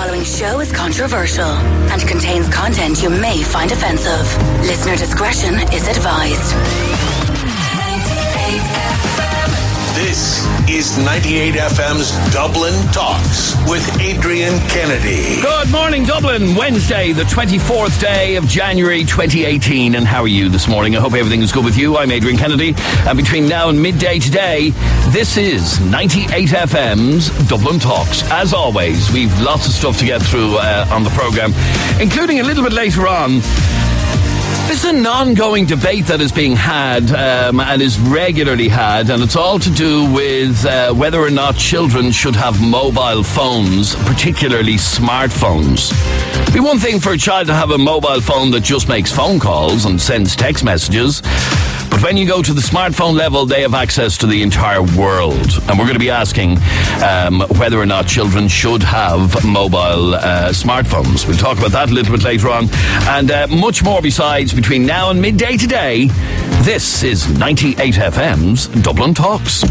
following show is controversial and contains content you may find offensive. Listener discretion is advised. 98 FM. This is 98 FM's Dublin Talks with Adrian Kennedy. Good morning, Dublin. Wednesday, the 24th day of January 2018. And how are you this morning? I hope everything is good with you. I'm Adrian Kennedy. And between now and midday today, this is 98 FM's Dublin Talks. As always, we've lots of stuff to get through on the programme, including a little bit later on. This is an ongoing debate that is being had and is regularly had, and it's all to do with whether or not children should have mobile phones, particularly smartphones. It'd be one thing for a child to have a mobile phone that just makes phone calls and sends text messages, but when you go to the smartphone level, they have access to the entire world. And we're going to be asking whether or not children should have mobile smartphones. We'll talk about that a little bit later on. And much more besides between now and midday today. This is 98 FM's Dublin Talks.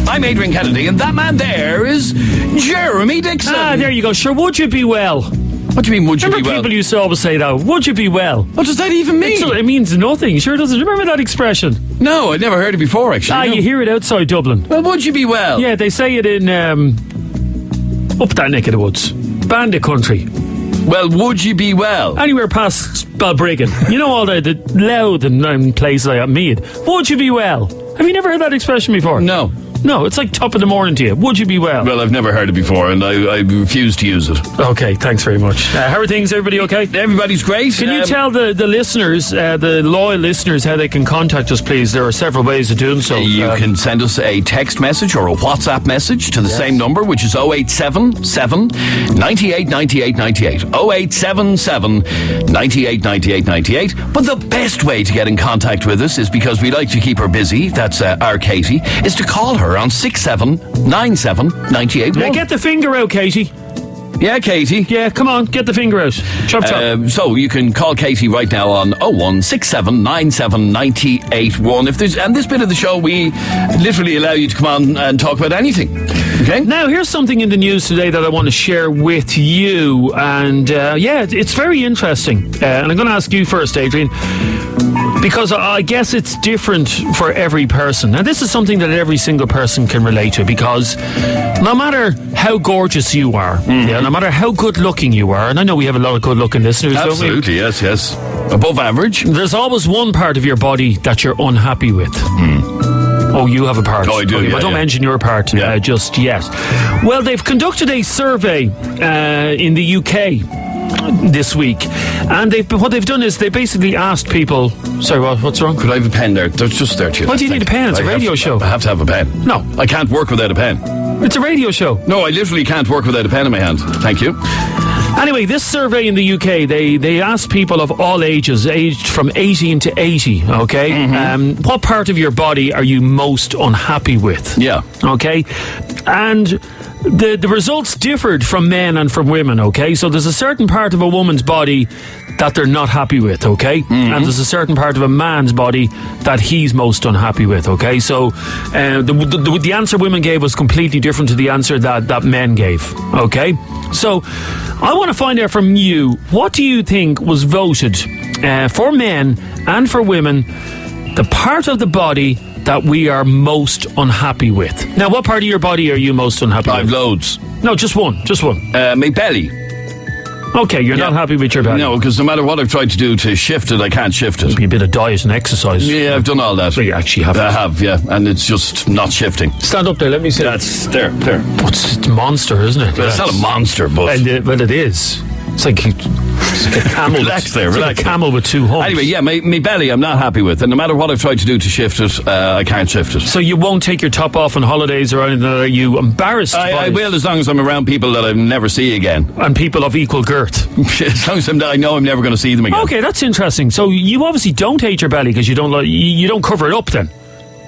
I'm Adrian Kennedy, and that man there is Jeremy Dixon. Ah, there you go. Sure, would you be well? What do you mean, would you be well? Remember people used to always say that, would you be well? What does that even mean? It means nothing. Sure doesn't. Remember that expression? No, I'd never heard it before, actually. Ah, no. You hear it outside Dublin. Well, would you be well? Yeah, they say it in up that neck of the woods. Bandit country. Well, would you be well? Anywhere past Balbriggan. You know, all the Louth and places like that, Mead. Would you be well? Have you never heard that expression before? No. No, it's like top of the morning to you. Would you be well? Well, I've never heard it before, and I refuse to use it. Okay, thanks very much. How are things? Everybody okay? Everybody's great. Can you tell the listeners, the loyal listeners, how they can contact us, please? There are several ways of doing so. You can send us a text message or a WhatsApp message to the same number, which is 0877 98 98 98. 0877 98 98 98. But the best way to get in contact with us is, because we like to keep her busy, that's our Katie, is to call her on 6797 98. Yeah, get the finger out, Katie. Yeah, Katie. Yeah, come on, get the finger out. Chop, chop. So you can call Katie right now on 016797981. If there's, and this bit of the show, we literally allow you to come on and talk about anything. Okay. Now, here's something in the news today that I want to share with you, and it's very interesting. And I'm going to ask you first, Adrian, because I guess it's different for every person. And this is something that every single person can relate to, because no matter how gorgeous you are, no matter how good looking you are, and I know we have a lot of good looking listeners, absolutely, don't we? Yes. Above average. There's always one part of your body that you're unhappy with. Oh, you have a part. Oh, I do. Okay, but don't mention your part just yet. Well, they've conducted a survey in the UK this week, and what they've done is they basically asked people. Sorry, what's wrong? Could I have a pen there? There's just there too. Why do you need a pen? It's a radio show. I have to have a pen. No, I can't work without a pen. It's a radio show. No, I literally can't work without a pen in my hand. Thank you. Anyway, this survey in the UK, they asked people of all ages, aged from 18 to 80, okay? What part of your body are you most unhappy with? Yeah. Okay? And the results differed from men and from women, okay? So there's a certain part of a woman's body that they're not happy with, okay? And there's a certain part of a man's body that he's most unhappy with, okay? So the answer women gave was completely different to the answer that men gave, okay? So I want to find out from you, what do you think was voted for men and for women, the part of the body that we are most unhappy with? Now, what part of your body are you most unhappy with? I've loads. No, just one. My belly. Okay, you're not happy with your belly? No, because no matter what I've tried to do to shift it, I can't shift it. Maybe a bit of diet and exercise. Yeah, I've done all that. So you actually have. I have, yeah, and it's just not shifting. Stand up there, let me see. That's there. It's a monster, isn't it? Well, it's not a monster, but... Well, it is. It's like a camel. Relax there, it's relax. Like a camel with two humps. Anyway, yeah, my belly I'm not happy with, and no matter what I've tried to do to shift it, I can't shift it. So you won't take your top off on holidays or anything? Are you embarrassed by I will, as long as I'm around people that I'll never see again. And people of equal girth? As long as I know I'm never going to see them again. Okay, that's interesting. So you obviously don't hate your belly because you don't cover it up then?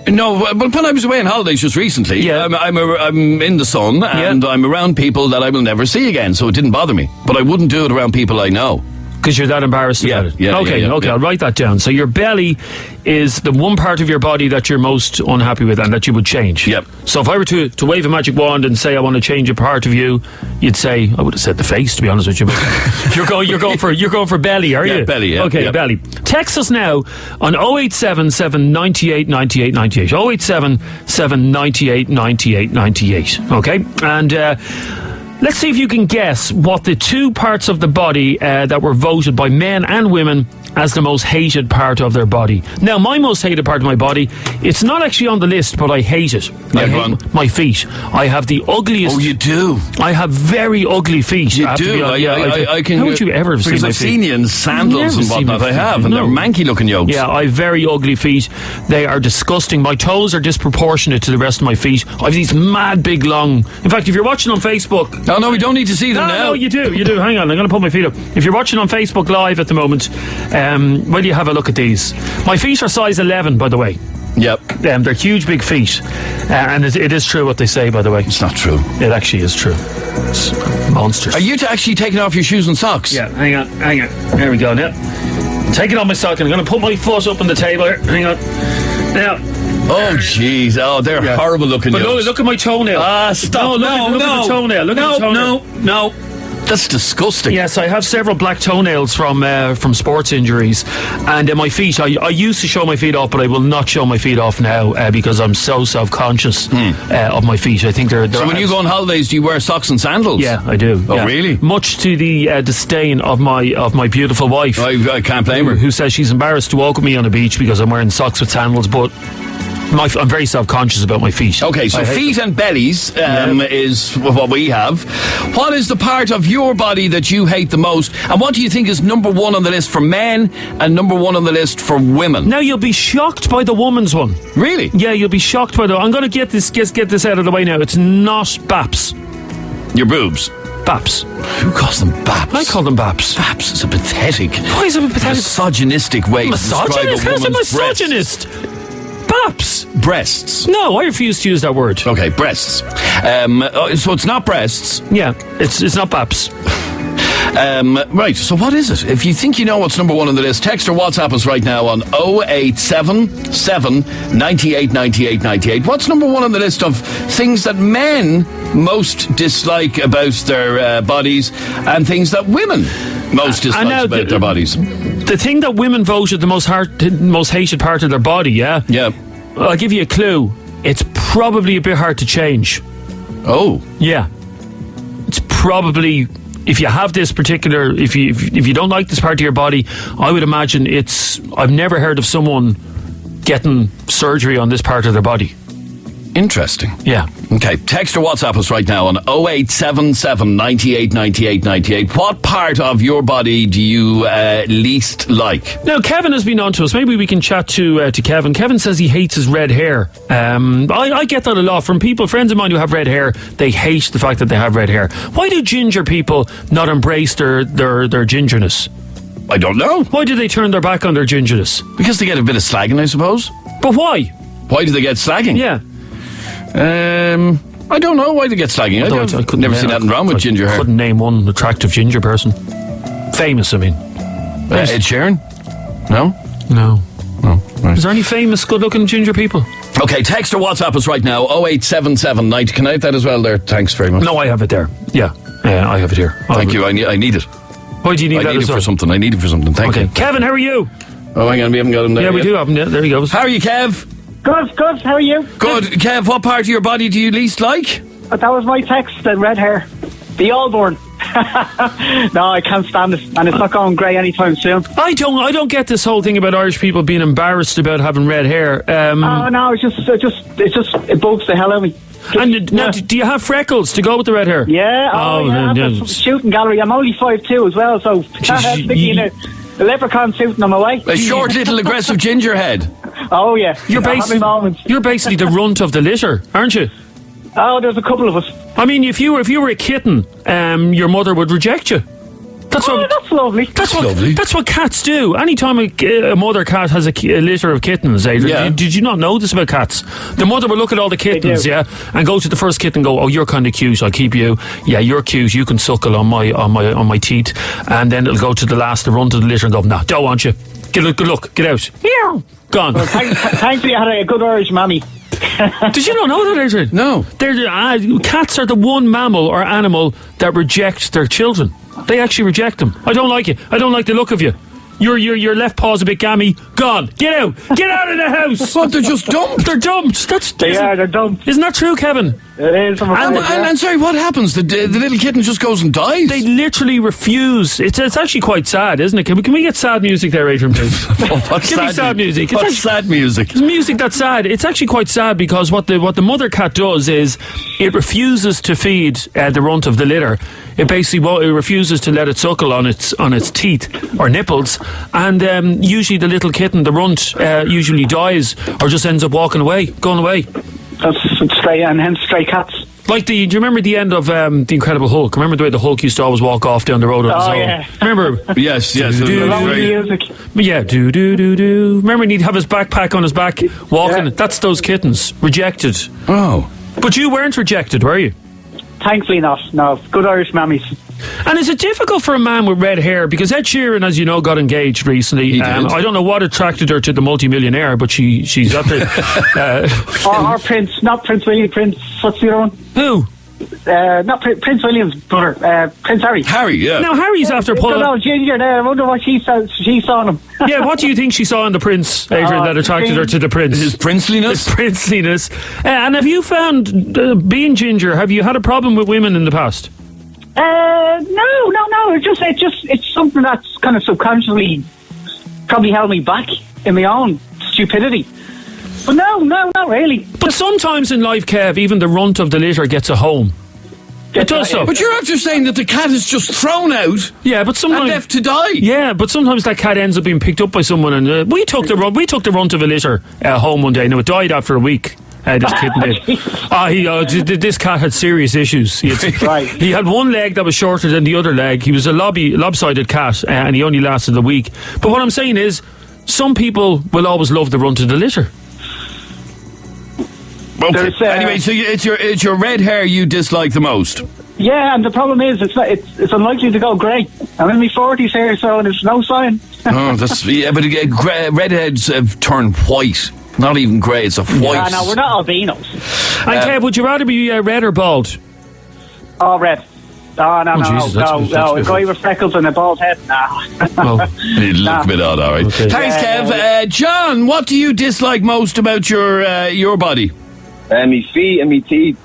No, but when I was away on holidays just recently, I'm in the sun and I'm around people that I will never see again, so it didn't bother me. But I wouldn't do it around people I know. Because you're that embarrassed about it. Okay, I'll write that down. So your belly is the one part of your body that you're most unhappy with and that you would change. Yep. So if I were to wave a magic wand and say I want to change a part of you, you'd say, I would have said the face, to be honest with you. But you're going for belly, are you? Yeah, belly. Yeah. Okay, belly. Text us now on 0877 98 98 98. 0877 98 98 98. Okay, and. Let's see if you can guess what the two parts of the body that were voted by men and women as the most hated part of their body. Now, my most hated part of my body, it's not actually on the list, but I hate it. I hate my feet. I have the ugliest... Oh, you do? I have very ugly feet. You do? I can... How would you ever have seen my feet? Because I've seen you in sandals and whatnot. I have, and they're manky-looking yokes. Yeah, I have very ugly feet. They are disgusting. My toes are disproportionate to the rest of my feet. I have these mad, big, long... In fact, if you're watching on Facebook... Oh, no, we don't need to see them now. No, you do. Hang on, I'm going to put my feet up. If you're watching on Facebook Live at the moment... will you have a look at these? My feet are size 11, by the way. Yep. They're huge, big feet. And it is true what they say, by the way. It's not true. It actually is true. It's monsters. Are you actually taking off your shoes and socks? Yeah, hang on. There we go, now. Taking off my sock, and I'm going to put my foot up on the table here. Hang on. Now. Oh, jeez. Oh, they're horrible looking. But look at my toenail. Stop. Look at the toenail. Look at the toenail. No. That's disgusting. Yes, I have several black toenails from sports injuries, and my feet. I used to show my feet off, but I will not show my feet off now because I'm so self-conscious of my feet. I think they're. So when you go on holidays, do you wear socks and sandals? Yeah, I do. Oh, really? Much to the disdain of my beautiful wife. I can't blame her. Who says she's embarrassed to walk with me on the beach because I'm wearing socks with sandals, but. I'm very self-conscious about my feet. Okay, so feet and bellies is what we have. What is the part of your body that you hate the most? And what do you think is number one on the list for men and number one on the list for women? Now, you'll be shocked by the woman's one. Really? Yeah, you'll be shocked by I'm going to get this out of the way now. It's not BAPS. Your boobs? BAPS. Who calls them BAPS? I call them BAPS. BAPS is a pathetic... Why is it a pathetic? Misogynistic way to describe a woman's How's it misogynist? BAPS. Breasts. No, I refuse to use that word. Okay, breasts. So it's not breasts. Yeah, it's not BAPS. Right, so what is it? If you think you know what's number one on the list, text or WhatsApp us right now on 0877 98 98 98. What's number one on the list of things that men most dislike about their bodies and things that women most dislike about their bodies? The thing that women voted the most hated part of their body, yeah? Yeah. I'll give you a clue. It's probably a bit hard to change. Oh. Yeah. It's probably... If you have this particular, if you don't like this part of your body, I would imagine I've never heard of someone getting surgery on this part of their body. Interesting. Yeah. Okay, text or WhatsApp us right now on 0877 98 98 98. What part of your body do you least like? Now, Kevin has been on to us. Maybe we can chat to Kevin. Kevin says he hates his red hair. I get that a lot from friends of mine who have red hair. They hate the fact that they have red hair. Why do ginger people not embrace their gingerness? I don't know. Why do they turn their back on their gingerness? Because they get a bit of slagging, I suppose. But why? Why do they get slagging? Yeah. I don't know why they get slagging. I've never seen nothing wrong with ginger hair. I couldn't name one attractive ginger person. Famous, I mean. Ed Sheeran? No? No. Right. Is there any famous, good-looking ginger people? Okay, text or WhatsApp us right now, 0877 90. Can I have that as well there? Thanks very much. No, I have it there. Yeah, I have it here. Thank you. I need it. Why do you need that? I need it for something. I need it for something. Thank you. Kevin, how are you? Oh, hang on. We haven't got him there. Yeah, we do have him. There he goes. How are you, Kev? Good. How are you? Good. Kev, what part of your body do you least like? That was my text, the red hair. The Allborn. No, I can't stand it, and it's not going grey anytime soon. I don't get this whole thing about Irish people being embarrassed about having red hair. No, it bugs the hell out of me. And now, do you have freckles to go with the red hair? Yeah, yeah. Shooting gallery. I'm only 5'2" as well, so sticky in a leprechaun suit and I'm away. A short, little, aggressive ginger head. Oh yeah, you're basically the runt of the litter, aren't you? Oh, there's a couple of us. I mean, if you were a kitten, your mother would reject you. That's that's lovely. That's lovely. That's what cats do. Anytime a mother cat has a litter of kittens, Adrian, Yeah. did you not know this about cats? The mother will look at all the kittens, do. yeah, and go to the first kitten and go, "Oh, you're kind of cute. I'll keep you. Yeah, you're cute. You can suckle on my teat." And then it'll go to the last, run to the litter and go, "Nah, don't want you. Good look, get out." Meow. Gone. Well, thankfully, I had a good Irish mammy. Did you not know that, Adrian? No. Cats are the one mammal or animal that reject their children. They actually reject them. I don't like it. I don't like the look of you. Your left paw's a bit gammy. Gone. Get out. Get out of the house. But they're just dumped. They're dumped. They're dumb. Isn't that true, Kevin? It is. And sorry, what happens? The little kitten just goes and dies? They literally refuse. It's actually quite sad, isn't it? Can we get sad music there, Adrian, please? What's Give me sad music. What's sad music? It's music that's sad. It's actually quite sad because what the mother cat does is it refuses to feed the runt of the litter. It basically it refuses to let it suckle on its teeth or nipples, and usually the little kitten, the runt, usually dies or just ends up going away. That's stray, and hence stray cats. Like do you remember the end of The Incredible Hulk? Remember the way the Hulk used to always walk off down the road on his own? Yeah. Remember? Yes. Music. Yeah, do. Remember he'd have his backpack on his back, walking. Yeah. That's those kittens. Rejected. Oh. But you weren't rejected, were you? Thankfully not. No, good Irish mammies. And is it difficult for a man with red hair? Because Ed Sheeran, as you know, got engaged recently. He did. I don't know what attracted her to the multimillionaire, but she's up there. Or Prince, not Prince William. Prince, what's the other one? Who? Not Prince William's brother. Prince Harry. Harry, yeah. Now, Harry's after No, Paul. Ginger there. I wonder what she saw in him. Yeah, what do you think she saw in the Prince, Adrian, that attracted her to the Prince? His princeliness? His princeliness. And have you found, being ginger, have you had a problem with women in the past? No. It's something that's kind of subconsciously probably held me back in my own stupidity. But no, not really. But sometimes in life, Kev, even the runt of the litter gets a home. It does so. But you're after saying that the cat is just thrown out Yeah, but and sometimes left to die. Yeah, but sometimes that cat ends up being picked up by someone, and we took the runt of a litter home one day. Now it died after a week. This kitten did. This cat had serious issues. He had one leg that was shorter than the other leg. He was a lopsided cat, and he only lasted a week. But what I'm saying is, some people will always love the runt of the litter. Okay. Anyway, so it's your red hair you dislike the most. Yeah, and the problem is it's unlikely to go grey. I'm in my 40s here, so there's no sign. Oh, but redheads have turned white. Not even grey, it's a white. Yeah, no, we're not albinos. And Kev, would you rather be red or bald? Oh, red. Oh, no. Jesus, A guy with freckles and a bald head. No. You look a bit odd, all right. Okay. Thanks, Kev. John, what do you dislike most about your body? My feet and my teeth.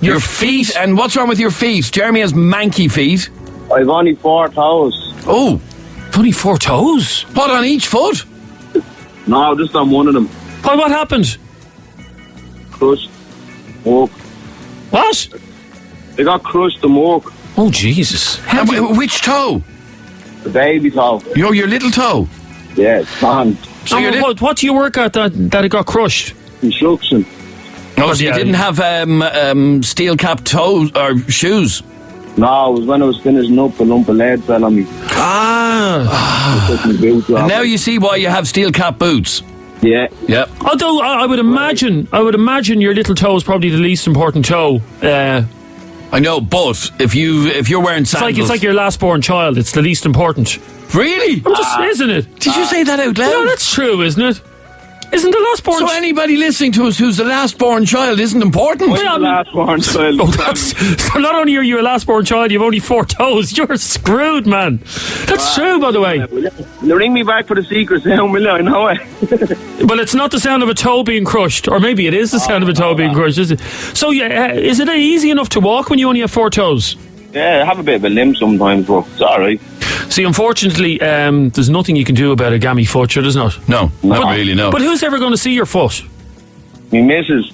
Your feet? And what's wrong with your feet? Jeremy has manky feet. I've only 4 toes. Oh, Only 4 toes? what, on each foot? No, just on one of them. Why, what happened? Crushed. Walk. What? They got crushed and walk. Oh, Jesus. Which toe? The baby toe. Your little toe? Yeah, it's gone. So your little... What do you work at that it got crushed? Construction. Oh, so you didn't have steel cap toes or shoes? No, it was when I was finishing up, a lump of lead fell on me. Ah. Took my boots off. And now you see why you have steel cap boots. Yeah. Yep. Although I would imagine your little toe is probably the least important toe. I know, but if you're wearing sandals, It's like your last born child. It's the least important. really? Isn't it? Did you say that out loud? No, that's true, isn't it? Isn't the last born? So anybody listening to us who's the last born child isn't important? Well, I mean- Last born child. Oh, so not only are you a last born child, you've only 4 toes. You're screwed, man. That's true, by the way. They ring me back for the secret sound, will I know it? Well, it's not the sound of a toe being crushed, or maybe it is the sound of a toe being crushed, is it? So, yeah, is it easy enough to walk when you only have 4 toes? Yeah, I have a bit of a limp sometimes, but it's alright. See, unfortunately, there's nothing you can do about a gammy foot, sure, there's not. No, not really, no. But who's ever going to see your foot? My missus.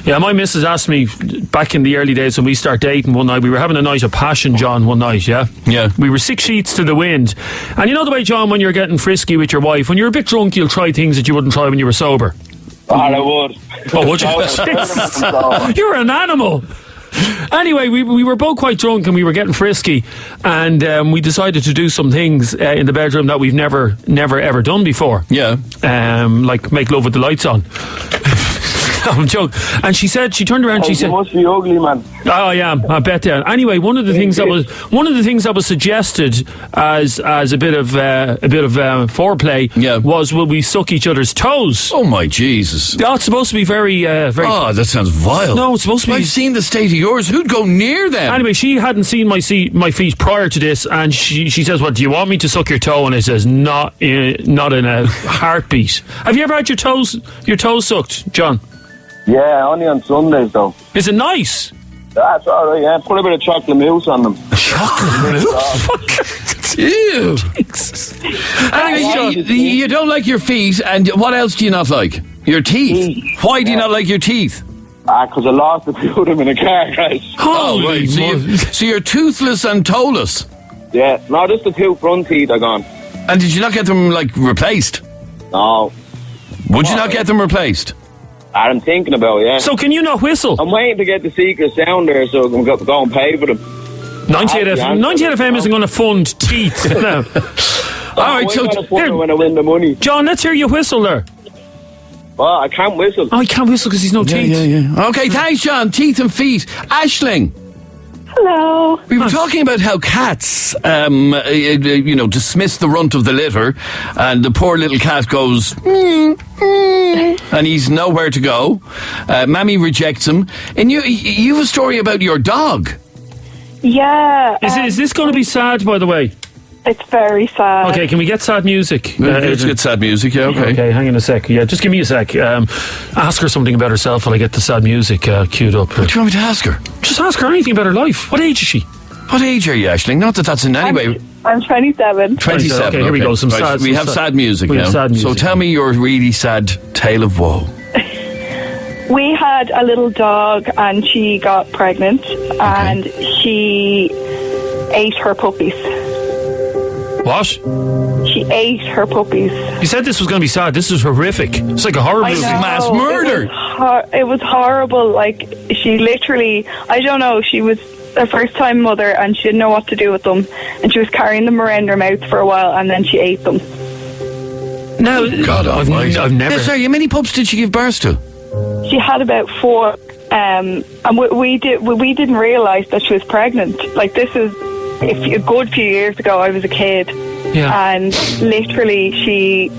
Yeah, my missus asked me back in the early days when we started dating one night. We were having a night of passion, John, one night, yeah? Yeah. We were 6 sheets to the wind. And you know the way, John, when you're getting frisky with your wife, when you're a bit drunk, you'll try things that you wouldn't try when you were sober. Oh, I would. Oh, would you? You're an animal. Anyway, we were both quite drunk and we were getting frisky, and we decided to do some things in the bedroom that we've never ever done before. Yeah. Like make love with the lights on. I'm joking. And she turned around. She said, "You must be ugly, man." "Oh yeah, I bet that." Anyway, one of the things that was suggested as a bit of foreplay was, will we suck each other's toes? Oh my Jesus! Oh, it's supposed to be very. Oh, that sounds vile. No, it's supposed to be. I've seen the state of yours. Who'd go near them? Anyway, she hadn't seen my feet prior to this, and she says, "What, do you want me to suck your toe?" And I says, "Not in a heartbeat." Have you ever had your toes sucked, John? Yeah, only on Sundays though. Is it nice? That's all right. Yeah, put a bit of chocolate mousse on them. Chocolate mousse? Ew. You don't like your feet, and what else do you not like? Your teeth. Why do you not like your teeth? Because I lost a few of them in a car crash. Oh, right. So you're toothless and toeless. Yeah, no, just the two front teeth are gone. And did you not get them replaced? No. Would you not get them replaced? I'm thinking about, yeah. So can you not whistle? I'm waiting to get the secret sound there so I can go and pay for them. 98 FM isn't going to fund teeth. No. All right, so here, when I win the money. John, let's hear you whistle there. Well, I can't whistle. Oh, he can't whistle because he's no teeth. Yeah. Okay, thanks, John. Teeth and feet. Aisling. Hello. We were talking about how cats, dismiss the runt of the litter, and the poor little cat goes, and he's nowhere to go. Mammy rejects him. And you have a story about your dog. Yeah. Is this going to be sad, by the way? It's very sad. Okay, can we get sad music? Let's get sad music, yeah, okay. Okay, hang on a sec. Yeah, just give me a sec. Ask her something about herself while I get the sad music queued up. What do you want me to ask her? Just ask her anything about her life. What age is she? What age are you, Aisling? Not that that's in any way... I'm 27. 27. Okay, here we go. We have sad music now. Sad music. So tell me your really sad tale of woe. We had a little dog and she got pregnant and she ate her puppies. What? She ate her puppies. You said this was going to be sad. This is horrific. It's like a horror movie. Mass murder. It was horrible. Like, she literally, I don't know, she was a first-time mother and she didn't know what to do with them. And she was carrying them around her mouth for a while and then she ate them. No, God, I've never... Yeah, sorry, how many pups did she give birth to? She had about 4, and we didn't realise that she was pregnant. Like, this is a good few years ago. I was a kid, and literally she,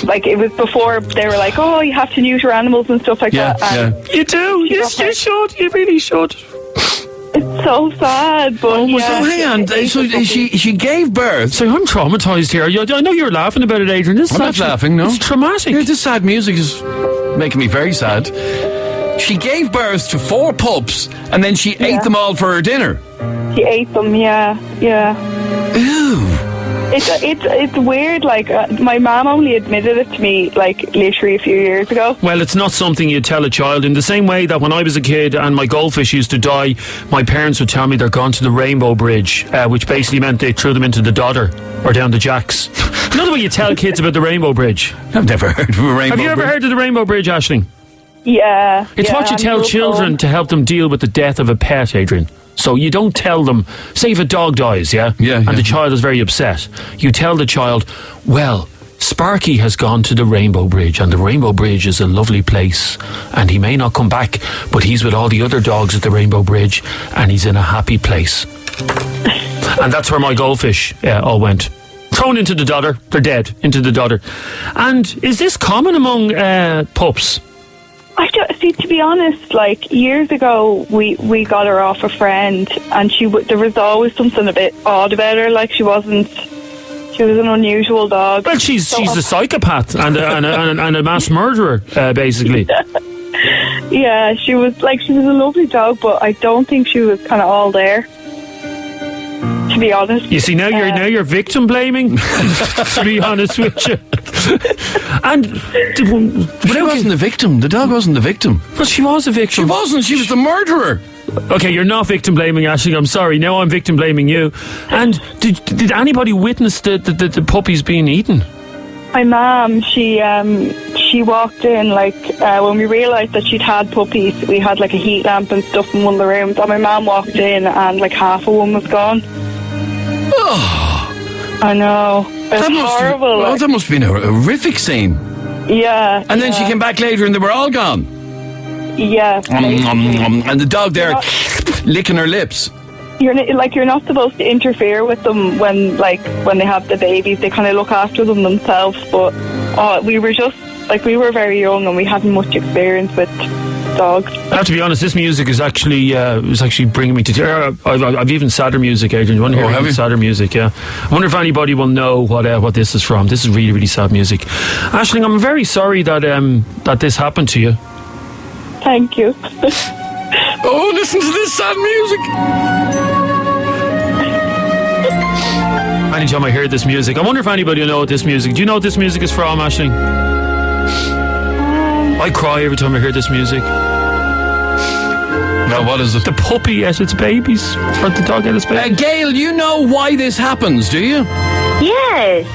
like, it was before they were like, "Oh, you have to neuter animals and stuff like that." And you do. Yes, you should. You really should. It's so sad, but so hang on. So she gave birth. So I'm traumatised here. I know you're laughing about it, Adrian. I'm not laughing. No, it's traumatic. Yeah, this sad music is making me very sad. She gave birth to 4 pups, and then she ate them all for her dinner. She ate them. Yeah. Ew. It's weird. Like, my mom only admitted it to me, like, literally a few years ago. Well, it's not something you tell a child. In the same way that when I was a kid and my goldfish used to die, my parents would tell me they're gone to the Rainbow Bridge, which basically meant they threw them into the Dodder or down the Jacks. You know the way you tell kids about the Rainbow Bridge? I've never heard of a Rainbow Bridge. Have you ever heard of the Rainbow Bridge, Aisling? Yeah. It's what you tell children to help them deal with the death of a pet, Adrian. So you don't tell them, say if a dog dies, and the child is very upset, you tell the child, well, Sparky has gone to the Rainbow Bridge, and the Rainbow Bridge is a lovely place, and he may not come back, but he's with all the other dogs at the Rainbow Bridge, and he's in a happy place. And that's where my goldfish all went. Thrown into the Dodder. They're dead, into the Dodder. And is this common among pups? See, to be honest, like, years ago, we got her off a friend, and there was always something a bit odd about her. Like, she was an unusual dog. Well, she's a psychopath and a mass murderer, basically. Yeah, she was a lovely dog, but I don't think she was kind of all there. To be honest, you see, now you're victim blaming. To be honest with you, and she wasn't the victim. The dog wasn't the victim. But she was a victim. She wasn't. She was the murderer. Okay, you're not victim blaming, Aisling. I'm sorry. Now I'm victim blaming you. And did anybody witness the puppies being eaten? My mum, she walked in when we realised that she'd had puppies. We had a heat lamp and stuff in one of the rooms, and my mum walked in and half a one was gone. Oh, I know. It's horrible. That must have been a horrific scene. Yeah. And then she came back later and they were all gone. Yeah. And the dog there licking her lips. You're not supposed to interfere with them when they have the babies. They kind of look after them themselves. But we were very young and we hadn't much experience with dogs. I have to be honest, this music is actually bringing me to tears. I've even sadder music, Adrian. You want to hear even sadder music? Yeah. I wonder if anybody will know what this is from. This is really, really sad music. Aisling, I'm very sorry that this happened to you. Thank you. Oh, listen to this sad music. Anytime I hear this music, I wonder if anybody will know what this music. Do you know what this music is from, Aisling? I cry every time I hear this music. Now, what is it? The puppy at its babies. Or the dog at its babies. Gail, you know why this happens, do you? Yes.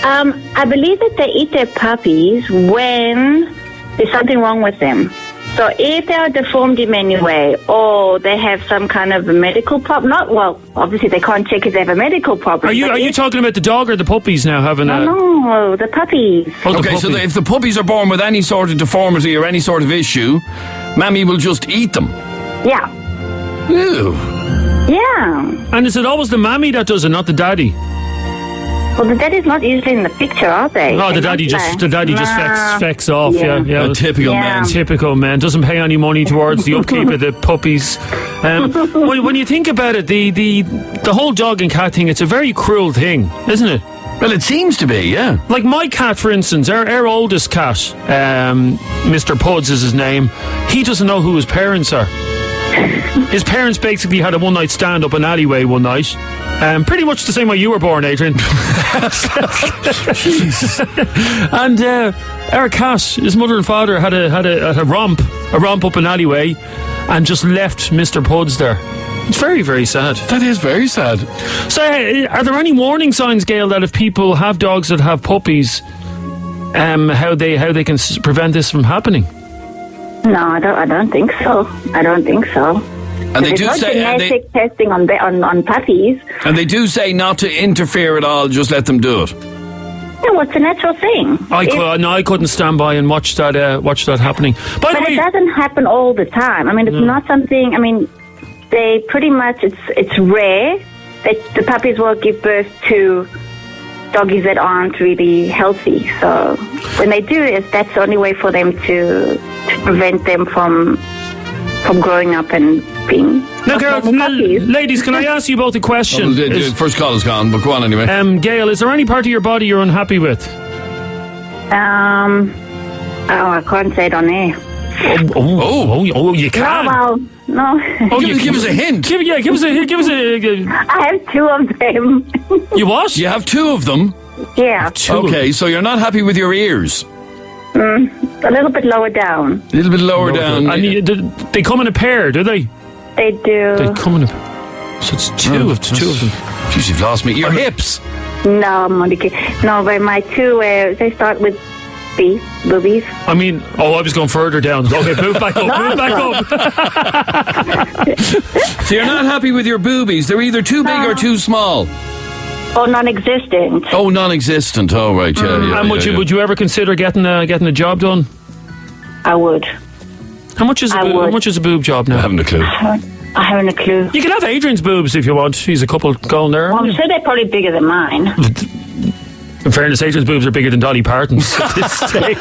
I believe that they eat their puppies when there's something wrong with them. So if they are deformed in any way, or they have some kind of a medical problem, obviously they can't check if they have a medical problem. Are you talking about the dog or the puppies now having No, the puppies. Oh, okay, so if the puppies are born with any sort of deformity or any sort of issue, Mammy will just eat them. Yeah. Ew. Yeah. And is it always the mammy that does it, not the daddy? Well, the daddy's not usually in the picture, are they? No, the daddy just fecks off. Yeah. A typical man. Typical man. Doesn't pay any money towards the upkeep of the puppies. When you think about it, the whole dog and cat thing, it's a very cruel thing, isn't it? Well, it seems to be, yeah. Like my cat, for instance, our oldest cat, Mr. Puds is his name. He doesn't know who his parents are. His parents basically had a one-night stand up an alleyway one night. Pretty much the same way you were born, Adrian. And our cat, his mother and father had a romp up an alleyway, and just left Mr. Puds there. It's very, very sad. That is very sad. So, are there any warning signs, Gail, that if people have dogs that have puppies, how they can prevent this from happening? No, I don't think so. And they do say genetic testing on puppies. And they do say not to interfere at all, just let them do it. No, it's a natural thing. I couldn't stand by and watch that happening. By the way, it doesn't happen all the time. I mean, it's not something. I mean, they pretty much it's rare that the puppies will give birth to doggies that aren't really healthy. So when they do, that's the only way for them to prevent them from growing up and being puppies. Ladies, can I ask you both a question? The first call is gone, but go on anyway. Gail, is there any part of your body you're unhappy with? I can't say it on air. You can. No. Give us a hint. Give us a. I have two of them. You what? You have two of them? Yeah. Okay, so you're not happy with your ears? A little bit lower down. A little bit lower down. And they come in a pair, do they? They do. They come in a pair. So it's two of them. Jeez, you've lost me. Your hips? No, I'm only kidding. No, but my two, they start with boobies. I mean, I was going further down. Okay, move back up, So you're not happy with your boobies? They're either too big or too small? Oh, non-existent. Oh, non-existent. Oh, right, yeah. And would you ever consider getting a job done? I would. How much is a boob job now? I haven't a clue. I haven't a clue. You can have Adrian's boobs if you want. He's a couple going there. Well, I'm sure they're probably bigger than mine. In fairness, Adrian's boobs are bigger than Dolly Parton's at this stage.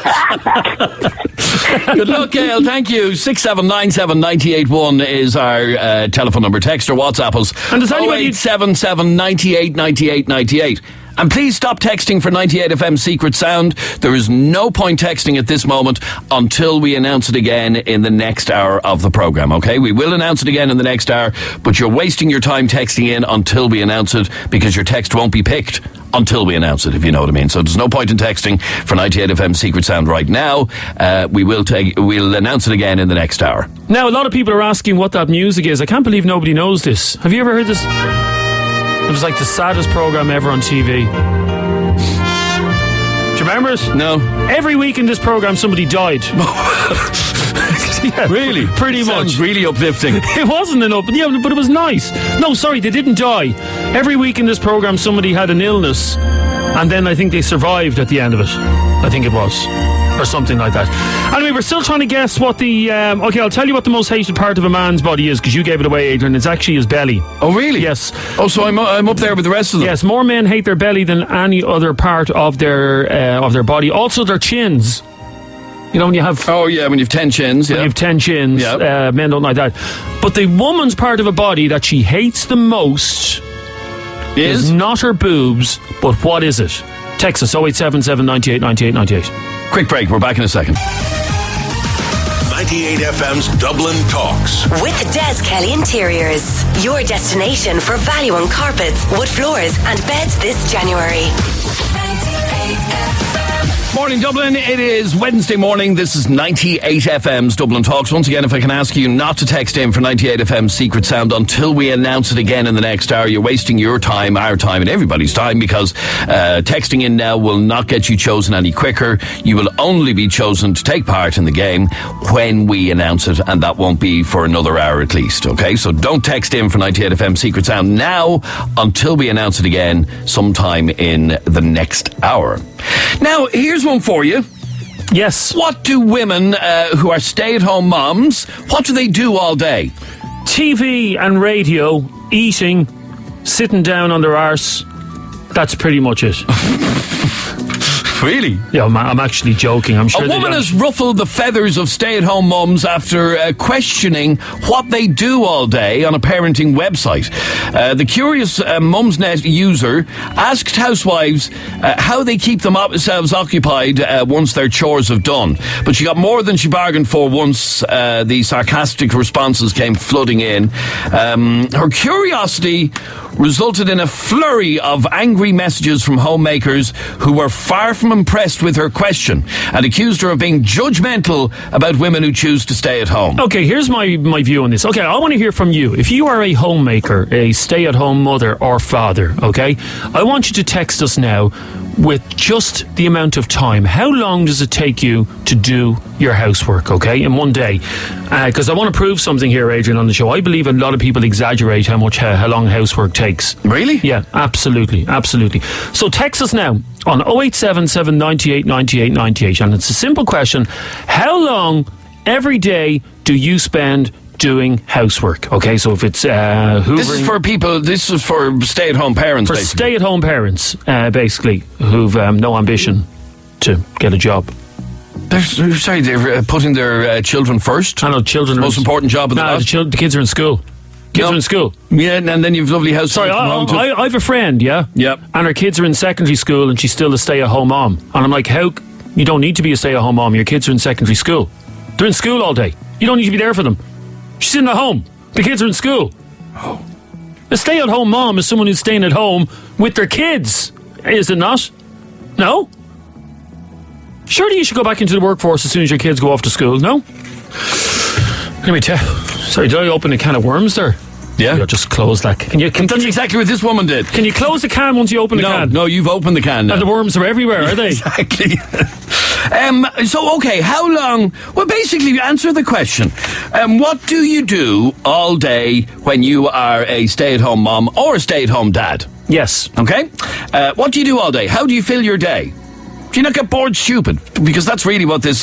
Good luck, Gail. Thank you. 6797981 is our telephone number. Text or WhatsApp us. And does anybody 0877 98 98 98. And please stop texting for 98 FM Secret Sound. There is no point texting at this moment until we announce it again in the next hour of the programme, okay? We will announce it again in the next hour, but you're wasting your time texting in until we announce it because your text won't be picked until we announce it, if you know what I mean. So there's no point in texting for 98 FM Secret Sound right now. We'll announce it again in the next hour. Now, a lot of people are asking what that music is. I can't believe nobody knows this. Have you ever heard this? It was like the saddest programme ever on TV. Do you remember it? No. Every week in this programme, somebody died. Yeah, really? Pretty Sounds much. really uplifting. It wasn't but it was nice. No, sorry, they didn't die. Every week in this programme, somebody had an illness, and then I think they survived at the end of it. I think it was. Or something like that. Anyway, we're still trying to guess what the... okay, I'll tell you what the most hated part of a man's body is, because you gave it away, Adrian. It's actually his belly. Oh, really? Yes. Oh, so I'm up there with the rest of them? Yes, more men hate their belly than any other part of their body. Also, their chins. You know, when you have... Oh, yeah, when you have 10 chins. When you have 10 chins, men don't like that. But the woman's part of a body that she hates the most is not her boobs, but what is it? Text us 0877 98 98 98. Quick break, we're back in a second. 98 FM's Dublin Talks. With Des Kelly Interiors, your destination for value on carpets, wood floors and beds this January. 98 FM. Morning, Dublin. It is Wednesday morning. This is 98 FM's Dublin Talks. Once again, if I can ask you not to text in for 98 FM's Secret Sound until we announce it again in the next hour, you're wasting your time, our time, and everybody's time, because texting in now will not get you chosen any quicker. You will only be chosen to take part in the game when we announce it, and that won't be for another hour at least, okay? So don't text in for 98 FM's Secret Sound now until we announce it again sometime in the next hour. Now, here's one for you. Yes. What do women who are stay-at-home moms, what do they do all day? TV and radio, eating, sitting down on their arse. That's pretty much it. Really? Yeah, I'm actually joking. I'm sure a woman has ruffled the feathers of stay-at-home mums after questioning what they do all day on a parenting website. The curious Mumsnet user asked housewives how they keep themselves occupied once their chores have done. But she got more than she bargained for once the sarcastic responses came flooding in. Her curiosity resulted in a flurry of angry messages from homemakers who were far from impressed with her question and accused her of being judgmental about women who choose to stay at home. Okay, here's my view on this. Okay, I want to hear from you. If you are a homemaker, a stay-at-home mother or father, okay, I want you to text us now with just the amount of time. How long does it take you to do your housework, okay, in one day? Because I want to prove something here, Adrian, on the show. I believe a lot of people exaggerate how long housework takes. Really? Yeah, absolutely. So text us now on 0877 98 98 98, and it's a simple question. How long every day do you spend doing housework? Okay, so if it's hoovering... This is for stay-at-home parents, for basically. Stay-at-home parents, basically, who've no ambition to get a job. They're putting their children first. I know, children are... Most important job of the lot. The kids are in school. Kids are in school. Yeah, and then you've lovely house. Sorry, I have a friend, yeah? Yep. And her kids are in secondary school and she's still a stay-at-home mom. And I'm like, how... You don't need to be a stay-at-home mom. Your kids are in secondary school. They're in school all day. You don't need to be there for them. She's in the home. The kids are in school. Oh. A stay-at-home mom is someone who's staying at home with their kids. Is it not? No? Surely you should go back into the workforce as soon as your kids go off to school, no? Let me tell you. Sorry, did I open a can of worms there? Yeah. You'll just close that. That's exactly what this woman did. Can you close the can once you open the can? No, you've opened the can now. And the worms are everywhere, are they? Exactly. So, okay, how long... Well, basically, answer the question. What do you do all day when you are a stay-at-home mom or a stay-at-home dad? Yes. Okay? What do you do all day? How do you fill your day? Do you not get bored stupid? Because that's really what this...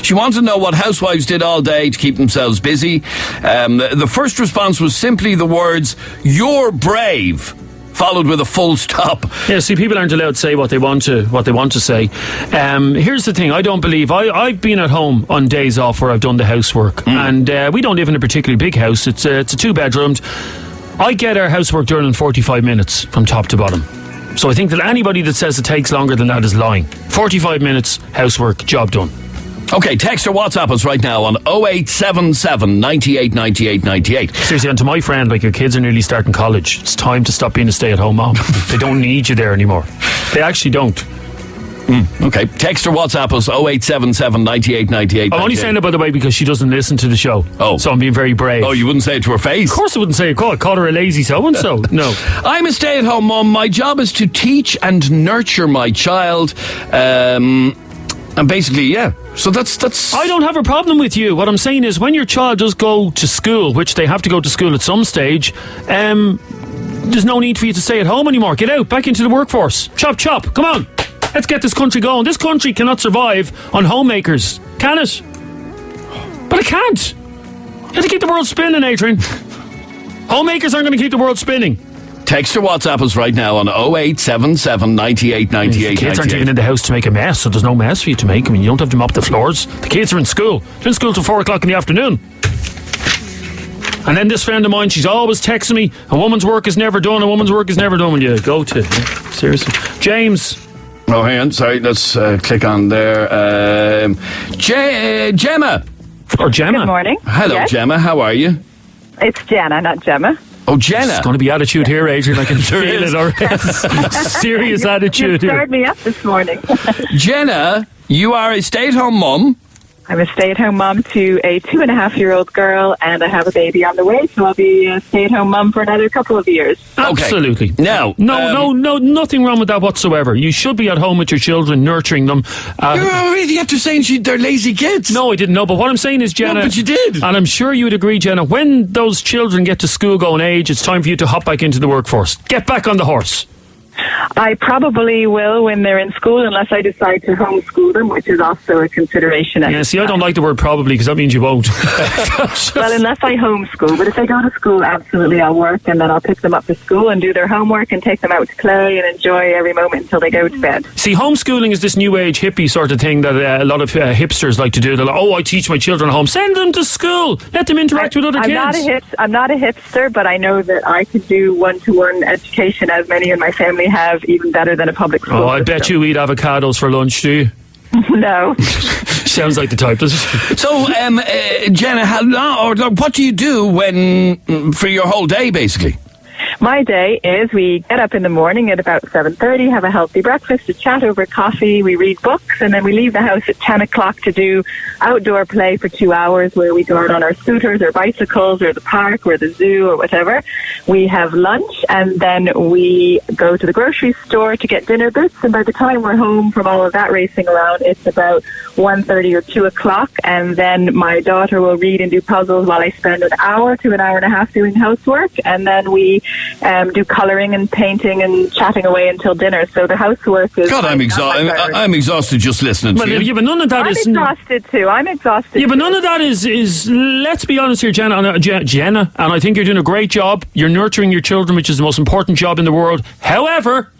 she wants to know what housewives did all day to keep themselves busy. The first response was simply the words, "You're brave," followed with a full stop. Yeah, see, people aren't allowed to say what they want to say. Here's the thing, I don't believe... I've been at home on days off where I've done the housework. And we don't live in a particularly big house. It's a 2-bedroomed. I get our housework done in 45 minutes from top to bottom. So I think that anybody that says it takes longer than that is lying. 45 minutes, housework, job done. Okay, text or WhatsApp us right now on 0877 98 98 98. Seriously, and to my friend, like, your kids are nearly starting college. It's time to stop being a stay-at-home mom. They don't need you there anymore. They actually don't. Okay. Text or WhatsApp us 0877 98 98. I'm only saying it, by the way, because she doesn't listen to the show. Oh. So I'm being very brave. Oh, you wouldn't say it to her face? Of course I wouldn't say it. Call her a lazy so-and-so. No. I'm a stay-at-home mum. My job is to teach and nurture my child. And basically, yeah. So that's... I don't have a problem with you. What I'm saying is, when your child does go to school, which they have to go to school at some stage, there's no need for you to stay at home anymore. Get out, back into the workforce. Chop, chop. Come on. Let's get this country going. This country cannot survive on homemakers. Can it? But it can't. You have to keep the world spinning, Adrian. Homemakers aren't going to keep the world spinning. Text or WhatsApp us right now on 0877 98 98. The kids aren't even in the house to make a mess, so there's no mess for you to make. I mean, you don't have to mop the floors. The kids are in school. They're in school till 4 o'clock in the afternoon. And then this friend of mine, she's always texting me, a woman's work is never done, when you go to... Seriously. James. Oh, hang on. Sorry, let's click on there. Gemma. Or Gemma. Good morning. Hello, Yes. Gemma. How are you? It's Jana, not Gemma. Oh, Jenna. There's going to be attitude here, Adrian. I can feel it already. Serious attitude You here. stirred me up this morning. Jenna, you are a stay-at-home mum. I'm a stay-at-home mum to a 2.5-year-old girl, and I have a baby on the way, so I'll be a stay-at-home mum for another couple of years. Absolutely. Now, No, nothing wrong with that whatsoever. You should be at home with your children, nurturing them. You're already after saying they're lazy kids. No, I didn't know. But what I'm saying is, Jenna... No, but you did. And I'm sure you would agree, Jenna, when those children get to school-going age, it's time for you to hop back into the workforce. Get back on the horse. I probably will when they're in school, unless I decide to homeschool them, which is also a consideration. Yeah, see, I don't like the word probably, because that means you won't. Well, unless I homeschool. But if they go to school, absolutely I'll work, and then I'll pick them up for school and do their homework and take them out to play and enjoy every moment until they go to bed. See, homeschooling is this new age hippie sort of thing that a lot of hipsters like to do. They're like, I teach my children at home. Send them to school. Let them interact with other kids. I'm not a hipster, but I know that I could do one-to-one education, as many in my family have, even better than a public school. Oh, I bet you eat avocados for lunch, do you? No. Sounds like the type, does it? So, Jenna, how long, or what do you do for your whole day, basically? My day is we get up in the morning at about 7:30, have a healthy breakfast, a chat over coffee, we read books, and then we leave the house at 10 o'clock to do outdoor play for 2 hours, where we go out on our scooters or bicycles or the park or the zoo or whatever. We have lunch, and then we go to the grocery store to get dinner bits, and by the time we're home from all of that racing around, it's about 1:30 or 2 o'clock, and then my daughter will read and do puzzles while I spend an hour to an hour and a half doing housework, and then we do colouring and painting and chatting away until dinner. So the housework is... God, I'm exhausted just listening to you. Yeah, but none of that I'm exhausted too. Yeah, but none of that is let's be honest here, Jenna, and I think you're doing a great job. You're nurturing your children, which is the most important job in the world. However,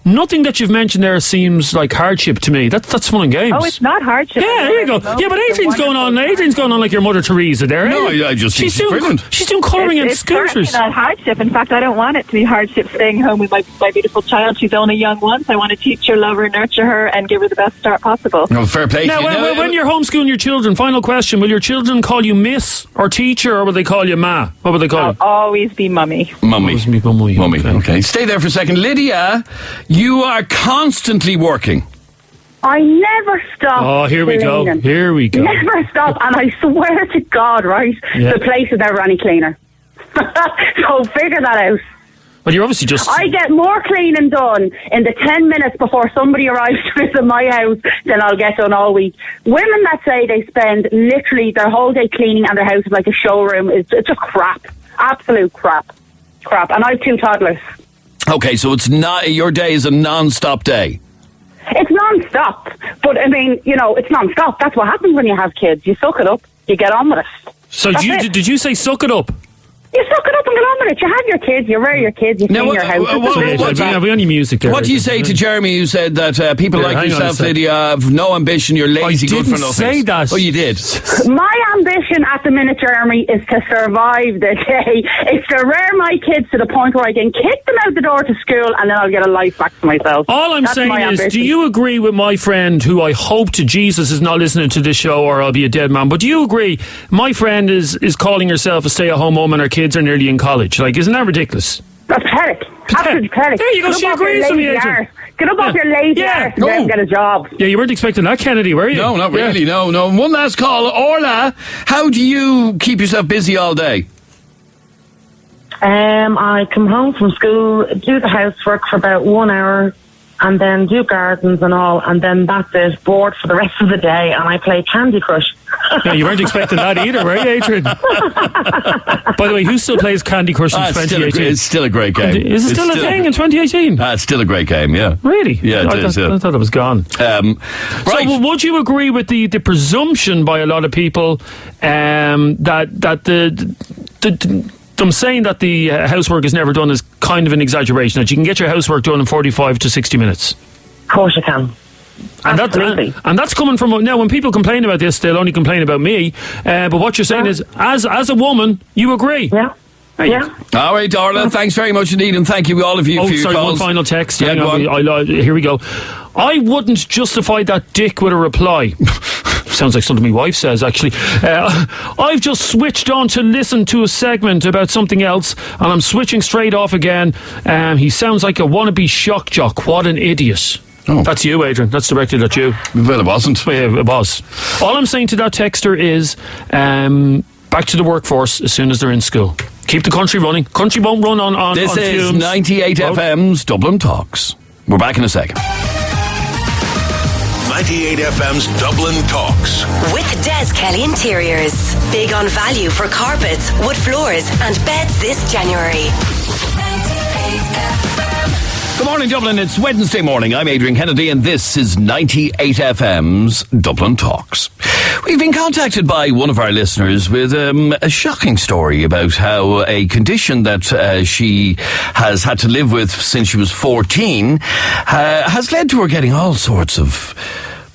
nothing that you've mentioned there seems like hardship to me. That's fun and games. Oh, it's not hardship. Yeah, there you go. Yeah, but Adrian's going on like your Mother Teresa there. No, I just think she's brilliant. She's doing colouring and scooters. It's not hardship. In fact, I don't want it to be hardship staying home with my beautiful child. She's only young once. I want to teach her, love her, nurture her, and give her the best start possible. No, fair play. Now, when you're homeschooling your children, final question, will your children call you Miss or Teacher, or will they call you Ma? What will they call you? I'll always be Mummy. Mummy. Mummy. Okay. Stay there for a second. Lydia, you are constantly working. I never stop. Oh, here we go. cleaning. Here we go. Never stop, and I swear to God, right, Yeah. the place is never any cleaner. So figure that out. Well, you're obviously just... I get more cleaning done in the 10 minutes before somebody arrives to visit my house than I'll get done all week. Women that say they spend literally their whole day cleaning and their house is like a showroom, it's just crap. Absolute crap. And I have 2 toddlers. Okay, so it's not, your day is a non-stop day. It's non-stop. But, I mean, it's non-stop. That's what happens when you have kids. You suck it up. You get on with it. So did you say suck it up? You suck it up and get on with it. You have your kids. You rear your kids. You clean your house. We only music there. What do you say to Jeremy, who said that people like yourself, Lydia, have no ambition, you're lazy, good for nothing? I didn't say that. Oh, you did. My ambition at the minute, Jeremy, is to survive the day. It's to rear my kids to the point where I can kick them out the door to school, and then I'll get a life back to myself. All I'm saying is, ambition. do you agree with my friend, who I hope to Jesus is not listening to this show, or I'll be a dead man, but do you agree my friend is calling herself a stay-at-home mum and her kids are nearly in college? Like, isn't that ridiculous? That's pathetic. Absolutely pathetic. There you go, she agrees with me, Adrian. Get up off your lazy arse and go and get a job. Yeah, you weren't expecting that, Kennedy, were you? No, not really. No. One last call. Orla, how do you keep yourself busy all day? I come home from school, do the housework for about 1 hour, and then do gardens and all, and then that's it, bored for the rest of the day, and I play Candy Crush. Yeah, you weren't expecting that either, were you, Adrian? By the way, who still plays Candy Crush in 2018? It's still a great game. Is it still a thing in 2018? It's still a great game, yeah. Really? Yeah, it is. I thought it was gone. Right. So would you agree with the presumption by a lot of people that them saying that the housework is never done is kind of an exaggeration, that you can get your housework done in 45 to 60 minutes? Of course you can. Absolutely. And that's coming from... Now, when people complain about this, they'll only complain about me. But what you're saying is, as a woman, you agree. Yeah. Yeah. All right, Orla, thanks very much indeed, and thank you all of you for your calls. One final text. Yeah, go on. Here we go. I wouldn't justify that dick with a reply. Sounds like something my wife says, actually. I've just switched on to listen to a segment about something else, and I'm switching straight off again. He sounds like a wannabe shock jock. What an idiot. Oh. That's you, Adrian. That's directed at you. Well, it wasn't. Yeah, it was. All I'm saying to that texter is back to the workforce as soon as they're in school. Keep the country running. Country won't run on This is fumes. 98 FM's Dublin Talks. We're back in a second. 98 FM's Dublin Talks. With Des Kelly Interiors. Big on value for carpets, wood floors and beds this January. 98 FM. Good morning, Dublin. It's Wednesday morning. I'm Adrian Kennedy, and this is 98 FM's Dublin Talks. We've been contacted by one of our listeners with a shocking story about how a condition that she has had to live with since she was 14 has led to her getting all sorts of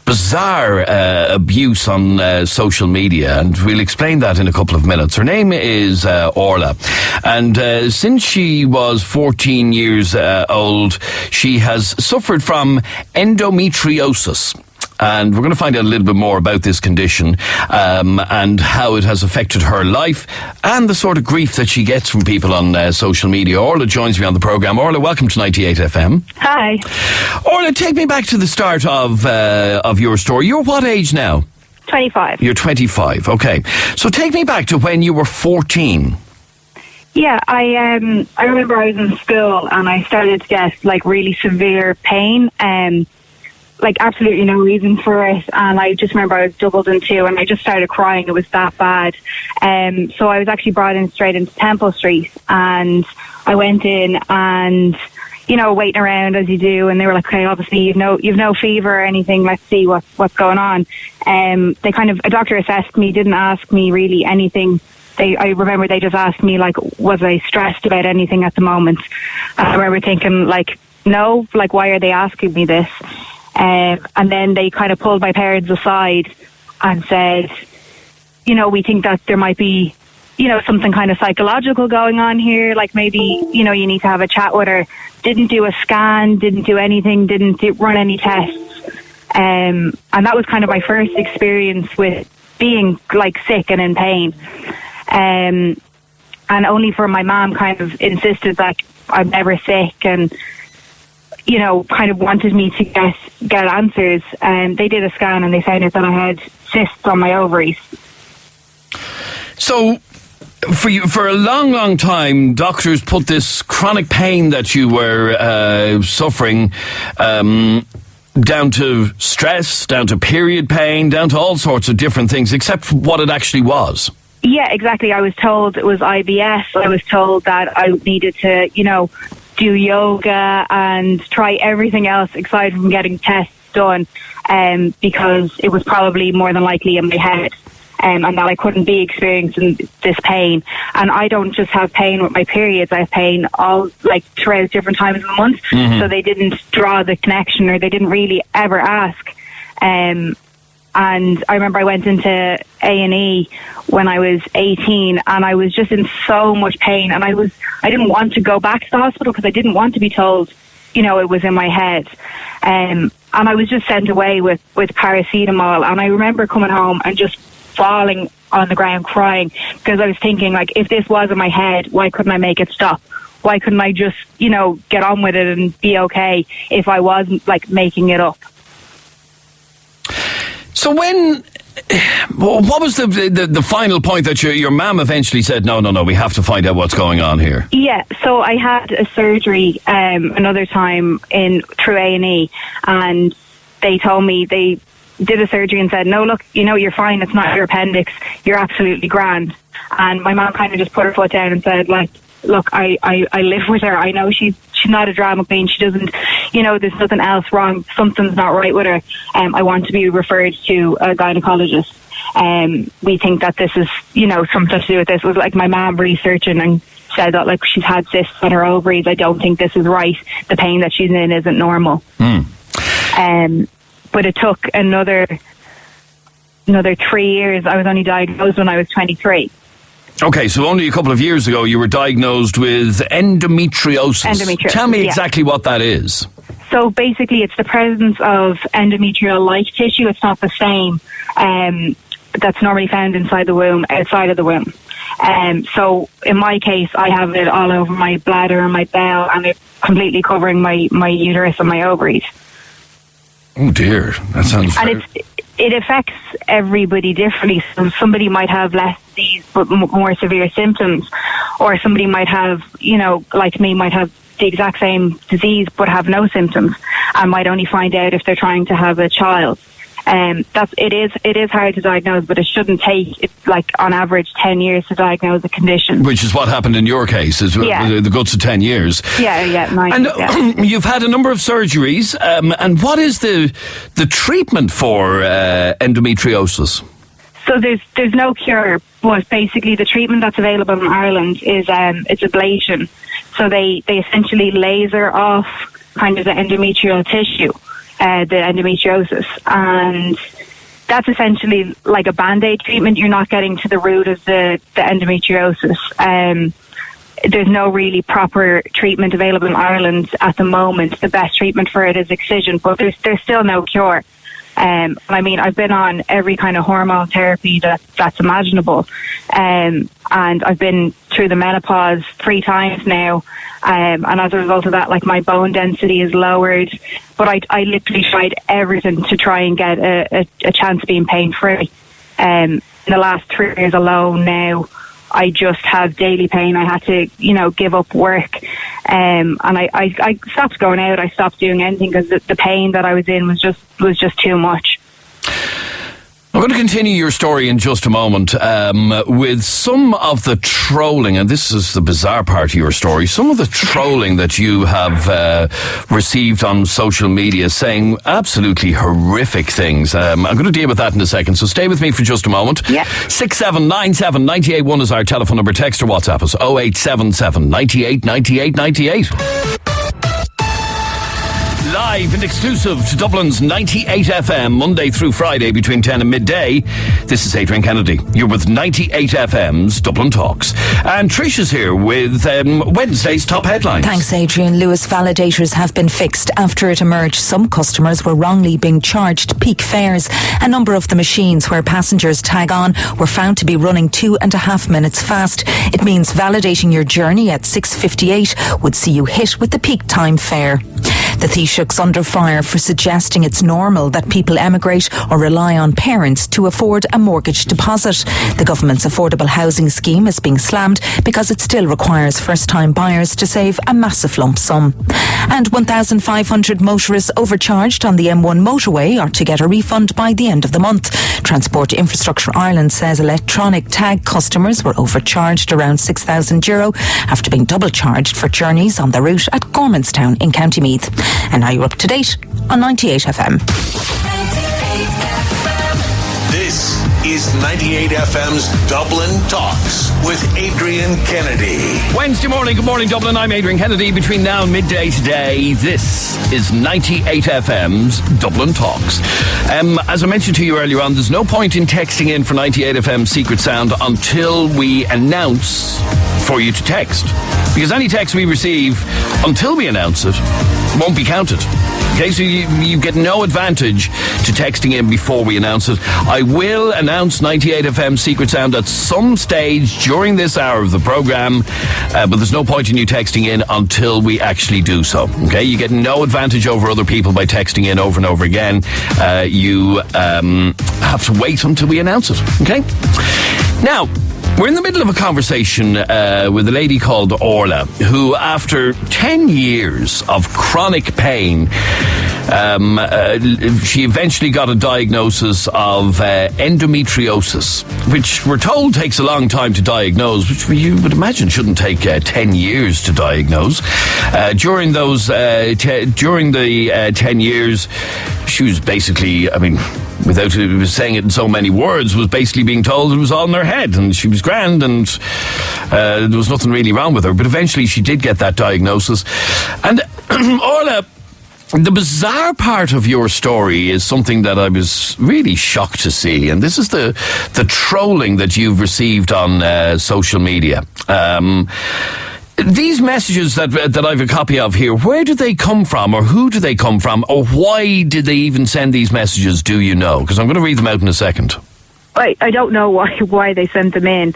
bizarre abuse on social media, and we'll explain that in a couple of minutes. Her name is Orla, and since she was 14 years old, she has suffered from endometriosis. And we're going to find out a little bit more about this condition and how it has affected her life and the sort of grief that she gets from people on social media. Orla joins me on the programme. Orla, welcome to 98 FM. Hi. Orla, take me back to the start of your story. You're what age now? 25. You're 25, okay. So take me back to when you were 14. Yeah, I remember I was in school and I started to get like really severe pain. Like absolutely no reason for it, and I just remember I was doubled in two and I just started crying. It was that bad. So I was actually brought in straight into Temple Street, and I went in and, you know, waiting around as you do, and they were like, okay, obviously you've no fever or anything, let's see what's going on. They kind of, a doctor assessed me, didn't ask me really anything. I remember they just asked me, like, was I stressed about anything at the moment? And I remember thinking, like, no, like, why are they asking me this? And then they kind of pulled my parents aside and said, you know, we think that there might be, you know, something kind of psychological going on here. Like maybe, you know, you need to have a chat with her. Didn't do a scan, didn't do anything, didn't run any tests. And that was kind of my first experience with being like sick and in pain. And only for my mom kind of insisted that I'm never sick and, you know, kind of wanted me to get answers. And they did a scan and they found out that I had cysts on my ovaries. So, for a long time, doctors put this chronic pain that you were suffering down to stress, down to period pain, down to all sorts of different things, except what it actually was. Yeah, exactly. I was told it was IBS. I was told that I needed to, you know, do yoga and try everything else aside from getting tests done, because it was probably more than likely in my head, and that I couldn't be experiencing this pain. And I don't just have pain with my periods, I have pain all like throughout different times of the month. Mm-hmm. So they didn't draw the connection, or they didn't really ever ask. And I remember I went into A&E when I was 18, and I was just in so much pain, and I didn't want to go back to the hospital because I didn't want to be told, you know, it was in my head. And I was just sent away with paracetamol, and I remember coming home and just falling on the ground crying because I was thinking, like, if this was in my head, why couldn't I make it stop? why couldn't I just, get on with it and be okay if I wasn't like making it up? So what was the final point that your mum eventually said, no, we have to find out what's going on here? Yeah, so I had a surgery another time through A&E, and they told me they did a surgery and said, no, look, you're fine, it's not your appendix, you're absolutely grand. And my mum kind of just put her foot down and said, like, look, I live with her, I know she's not a drama queen, she doesn't, there's nothing else wrong, something's not right with her, I want to be referred to a gynecologist. We think that this is, something to do with this. It was like my mum researching and said that like she's had cysts on her ovaries, I don't think this is right, the pain that she's in isn't normal. But it took another 3 years. I was only diagnosed when I was 23. Okay, so only a couple of years ago you were diagnosed with endometriosis. Tell me exactly what that is. So basically it's the presence of endometrial-like tissue. It's not the same that's normally found inside the womb, outside of the womb. So in my case, I have it all over my bladder and my bowel, and it's completely covering my uterus and my ovaries. Oh dear, that sounds And it affects everybody differently. So somebody might have less disease but more severe symptoms, or somebody might have, like me, might have the exact same disease but have no symptoms and might only find out if they're trying to have a child. It is hard to diagnose, but it shouldn't take, like on average, 10 years to diagnose a condition. Which is what happened in your case, the guts of 10 years. Yeah, 9 And you've had a number of surgeries, and what is the treatment for endometriosis? So there's no cure, but basically the treatment that's available in Ireland is it's ablation. So they essentially laser off kind of the endometrial tissue, the endometriosis, and that's essentially like a band-aid treatment. You're not getting to the root of the endometriosis. There's no really proper treatment available in Ireland at the moment. The best treatment for it is excision, but there's still no cure. I mean, I've been on every kind of hormone therapy that's imaginable, and I've been through the menopause 3 times now, and as a result of that, like my bone density is lowered, but I literally tried everything to try and get a chance of being pain-free. In the last 3 years alone now, I just have daily pain. I had to, give up work, and I stopped going out. I stopped doing anything because the pain that I was in was just too much. I'm going to continue your story in just a moment with some of the trolling, and this is the bizarre part of your story, some of the trolling that you have received on social media saying absolutely horrific things. I'm going to deal with that in a second, so stay with me for just a moment. Yeah. 6797 981 is our telephone number. Text or WhatsApp us 0877 98 98 98. Live and exclusive to Dublin's 98 FM, Monday through Friday between 10 and midday. This is Adrian Kennedy. You're with 98 FM's Dublin Talks. And Trish is here with Wednesday's top headlines. Thanks, Adrian. Lewis validators have been fixed after it emerged some customers were wrongly being charged peak fares. A number of the machines where passengers tag on were found to be running 2.5 minutes fast. It means validating your journey at 6:58 would see you hit with the peak time fare. The Taoiseach's under fire for suggesting it's normal that people emigrate or rely on parents to afford a mortgage deposit. The government's affordable housing scheme is being slammed because it still requires first-time buyers to save a massive lump sum. And 1,500 motorists overcharged on the M1 motorway are to get a refund by the end of the month. Transport Infrastructure Ireland says electronic tag customers were overcharged around €6,000 after being double charged for journeys on the route at Gormanstown in County Meath. And now you're up to date on 98 FM. This is 98 FM's Dublin Talks with Adrian Kennedy. Wednesday morning, good morning Dublin, I'm Adrian Kennedy. Between now and midday today, this is 98 FM's Dublin Talks. As I mentioned to you earlier on, there's no point in texting in for 98 FM Secret Sound until we announce for you to text. because any text we receive until we announce it won't be counted. Okay, so you get no advantage to texting in before we announce it. I will announce 98 FM Secret Sound at some stage during this hour of the programme, but there's no point in you texting in until we actually do so. Okay, you get no advantage over other people by texting in over and over again. You have to wait until we announce it. Okay? Now, we're in the middle of a conversation with a lady called Orla, who, after 10 years of chronic pain, she eventually got a diagnosis of endometriosis, which we're told takes a long time to diagnose, which you would imagine shouldn't take 10 years to diagnose. During the 10 years, she was basically, without saying it in so many words, was basically being told it was all in her head and she was grand and there was nothing really wrong with her. But eventually she did get that diagnosis. And Orla, the bizarre part of your story is something that I was really shocked to see, and this is the trolling that you've received on social media. These messages that I've a copy of here, where do they come from, or who do they come from, or why did they even send these messages, do you know? Because I'm going to read them out in a second. I don't know why they sent them in.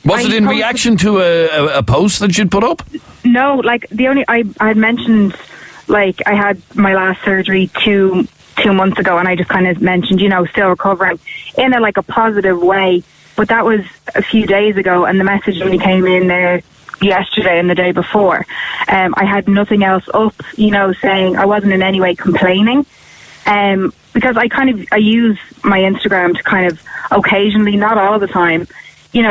Was it in reaction to a post that you'd put up? No, I had mentioned, I had my last surgery two months ago, and I just kind of mentioned, still recovering in a positive way. But that was a few days ago, and the message only came in there yesterday and the day before. I had nothing else up, saying I wasn't in any way complaining. Because I use my Instagram to kind of occasionally, not all the time,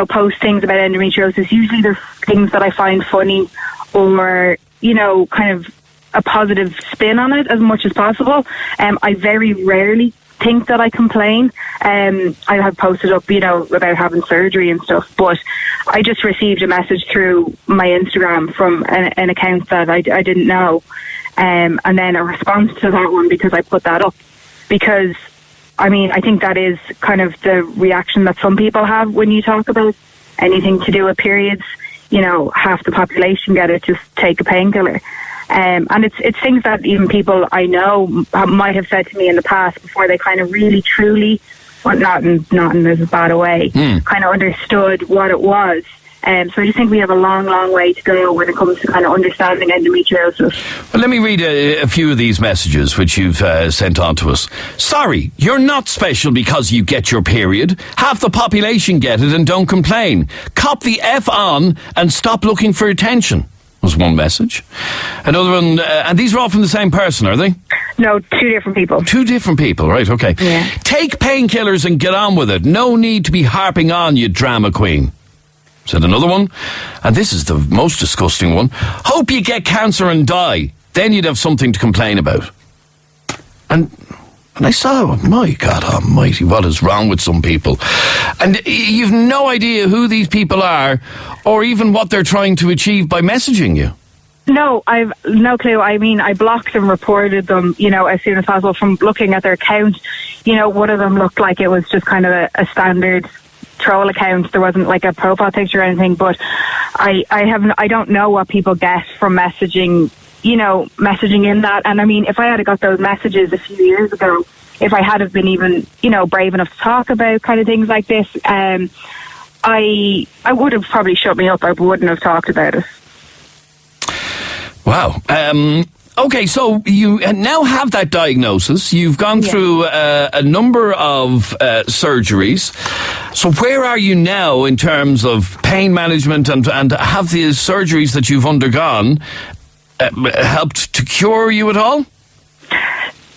post things about endometriosis. Usually there's things that I find funny or, kind of a positive spin on it as much as possible. I very rarely think that I complain. I have posted up, about having surgery and stuff, but I just received a message through my Instagram from an account that I didn't know, and then a response to that one because I put that up. Because, I think that is kind of the reaction that some people have when you talk about anything to do with periods. Half the population get it, just take a painkiller. And it's things that even people I know might have said to me in the past before they kind of really, truly, well, not in as bad a way, kind of understood what it was. So I just think we have a long, long way to go when it comes to kind of understanding endometriosis. Well, let me read a few of these messages which you've sent on to us. Sorry, you're not special because you get your period. Half the population get it and don't complain. Cop the F on and stop looking for attention. Was one message. Another one, and these are all from the same person, are they? No, two different people. Two different people, right, okay. Yeah. Take painkillers and get on with it. No need to be harping on, you drama queen. Said another one, and this is the most disgusting one. Hope you get cancer and die. Then you'd have something to complain about. And I saw, my God almighty, what is wrong with some people? And you've no idea who these people are or even what they're trying to achieve by messaging you. No, I've no clue. I blocked and reported them, as soon as possible from looking at their account. One of them looked like it was just kind of a standard troll account. There wasn't like a profile picture or anything, but I don't know what people get from messaging in that. And if I had got those messages a few years ago, if I had have been even, brave enough to talk about kind of things like this, I would have probably shut me up. I wouldn't have talked about it. Wow. Okay, so you now have that diagnosis. You've gone through a number of surgeries. So where are you now in terms of pain management, and have the surgeries that you've undergone helped to cure you at all?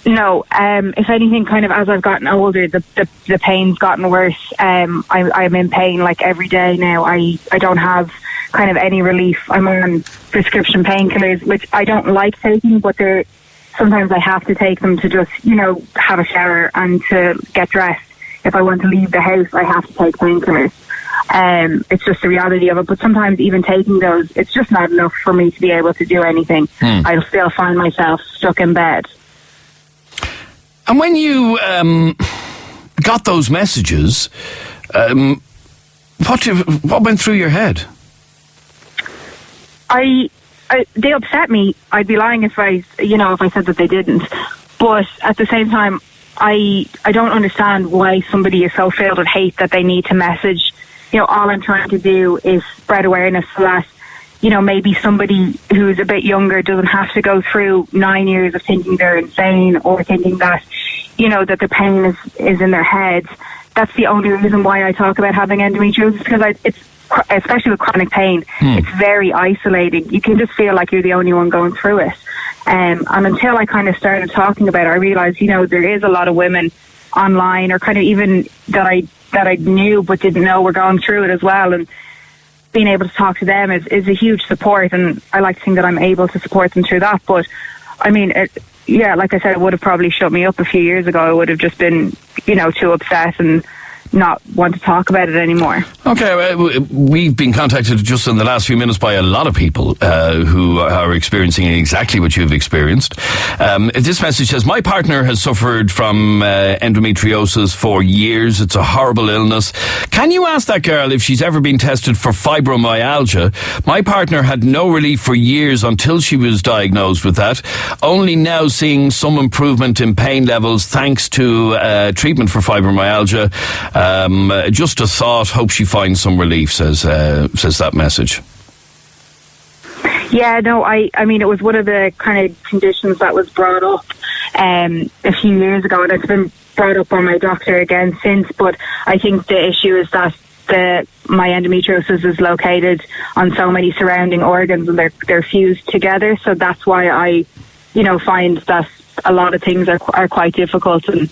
No. If anything, kind of as I've gotten older, the pain's gotten worse. I'm in pain like every day now. I don't have kind of any relief. I'm on prescription painkillers, which I don't like taking, but sometimes I have to take them to just, have a shower and to get dressed. If I want to leave the house, I have to take painkillers. It's just the reality of it. But sometimes even taking those, it's just not enough for me to be able to do anything. I'll still find myself stuck in bed. And when you got those messages, what went through your head? they upset me. I'd be lying if I said that they didn't. But at the same time, I don't understand why somebody is so filled with hate that they need to message. All I'm trying to do is spread awareness so that, maybe somebody who's a bit younger doesn't have to go through 9 years of thinking they're insane or thinking that, that the pain is in their heads. That's the only reason why I talk about having endometriosis, because it's, especially with chronic pain, it's very isolating. You can just feel like you're the only one going through it. And until I kind of started talking about it, I realised, there is a lot of women online, or kind of even that I knew but didn't know were going through it as well. And being able to talk to them is a huge support. And I like to think that I'm able to support them through that. But I mean, like I said, it would have probably shut me up a few years ago. I would have just been, too upset and not want to talk about it anymore. Okay, we've been contacted just in the last few minutes by a lot of people who are experiencing exactly what you've experienced. This message says, my partner has suffered from endometriosis for years. It's a horrible illness. Can you ask that girl if she's ever been tested for fibromyalgia? My partner had no relief for years until she was diagnosed with that. Only now seeing some improvement in pain levels thanks to treatment for fibromyalgia. Just a thought, hope she finds some relief, says that message. Yeah, no, I mean, it was one of the kind of conditions that was brought up a few years ago, and it's been brought up by my doctor again since, but I think the issue is that my endometriosis is located on so many surrounding organs, and they're fused together, so that's why I, find that a lot of things are quite difficult. And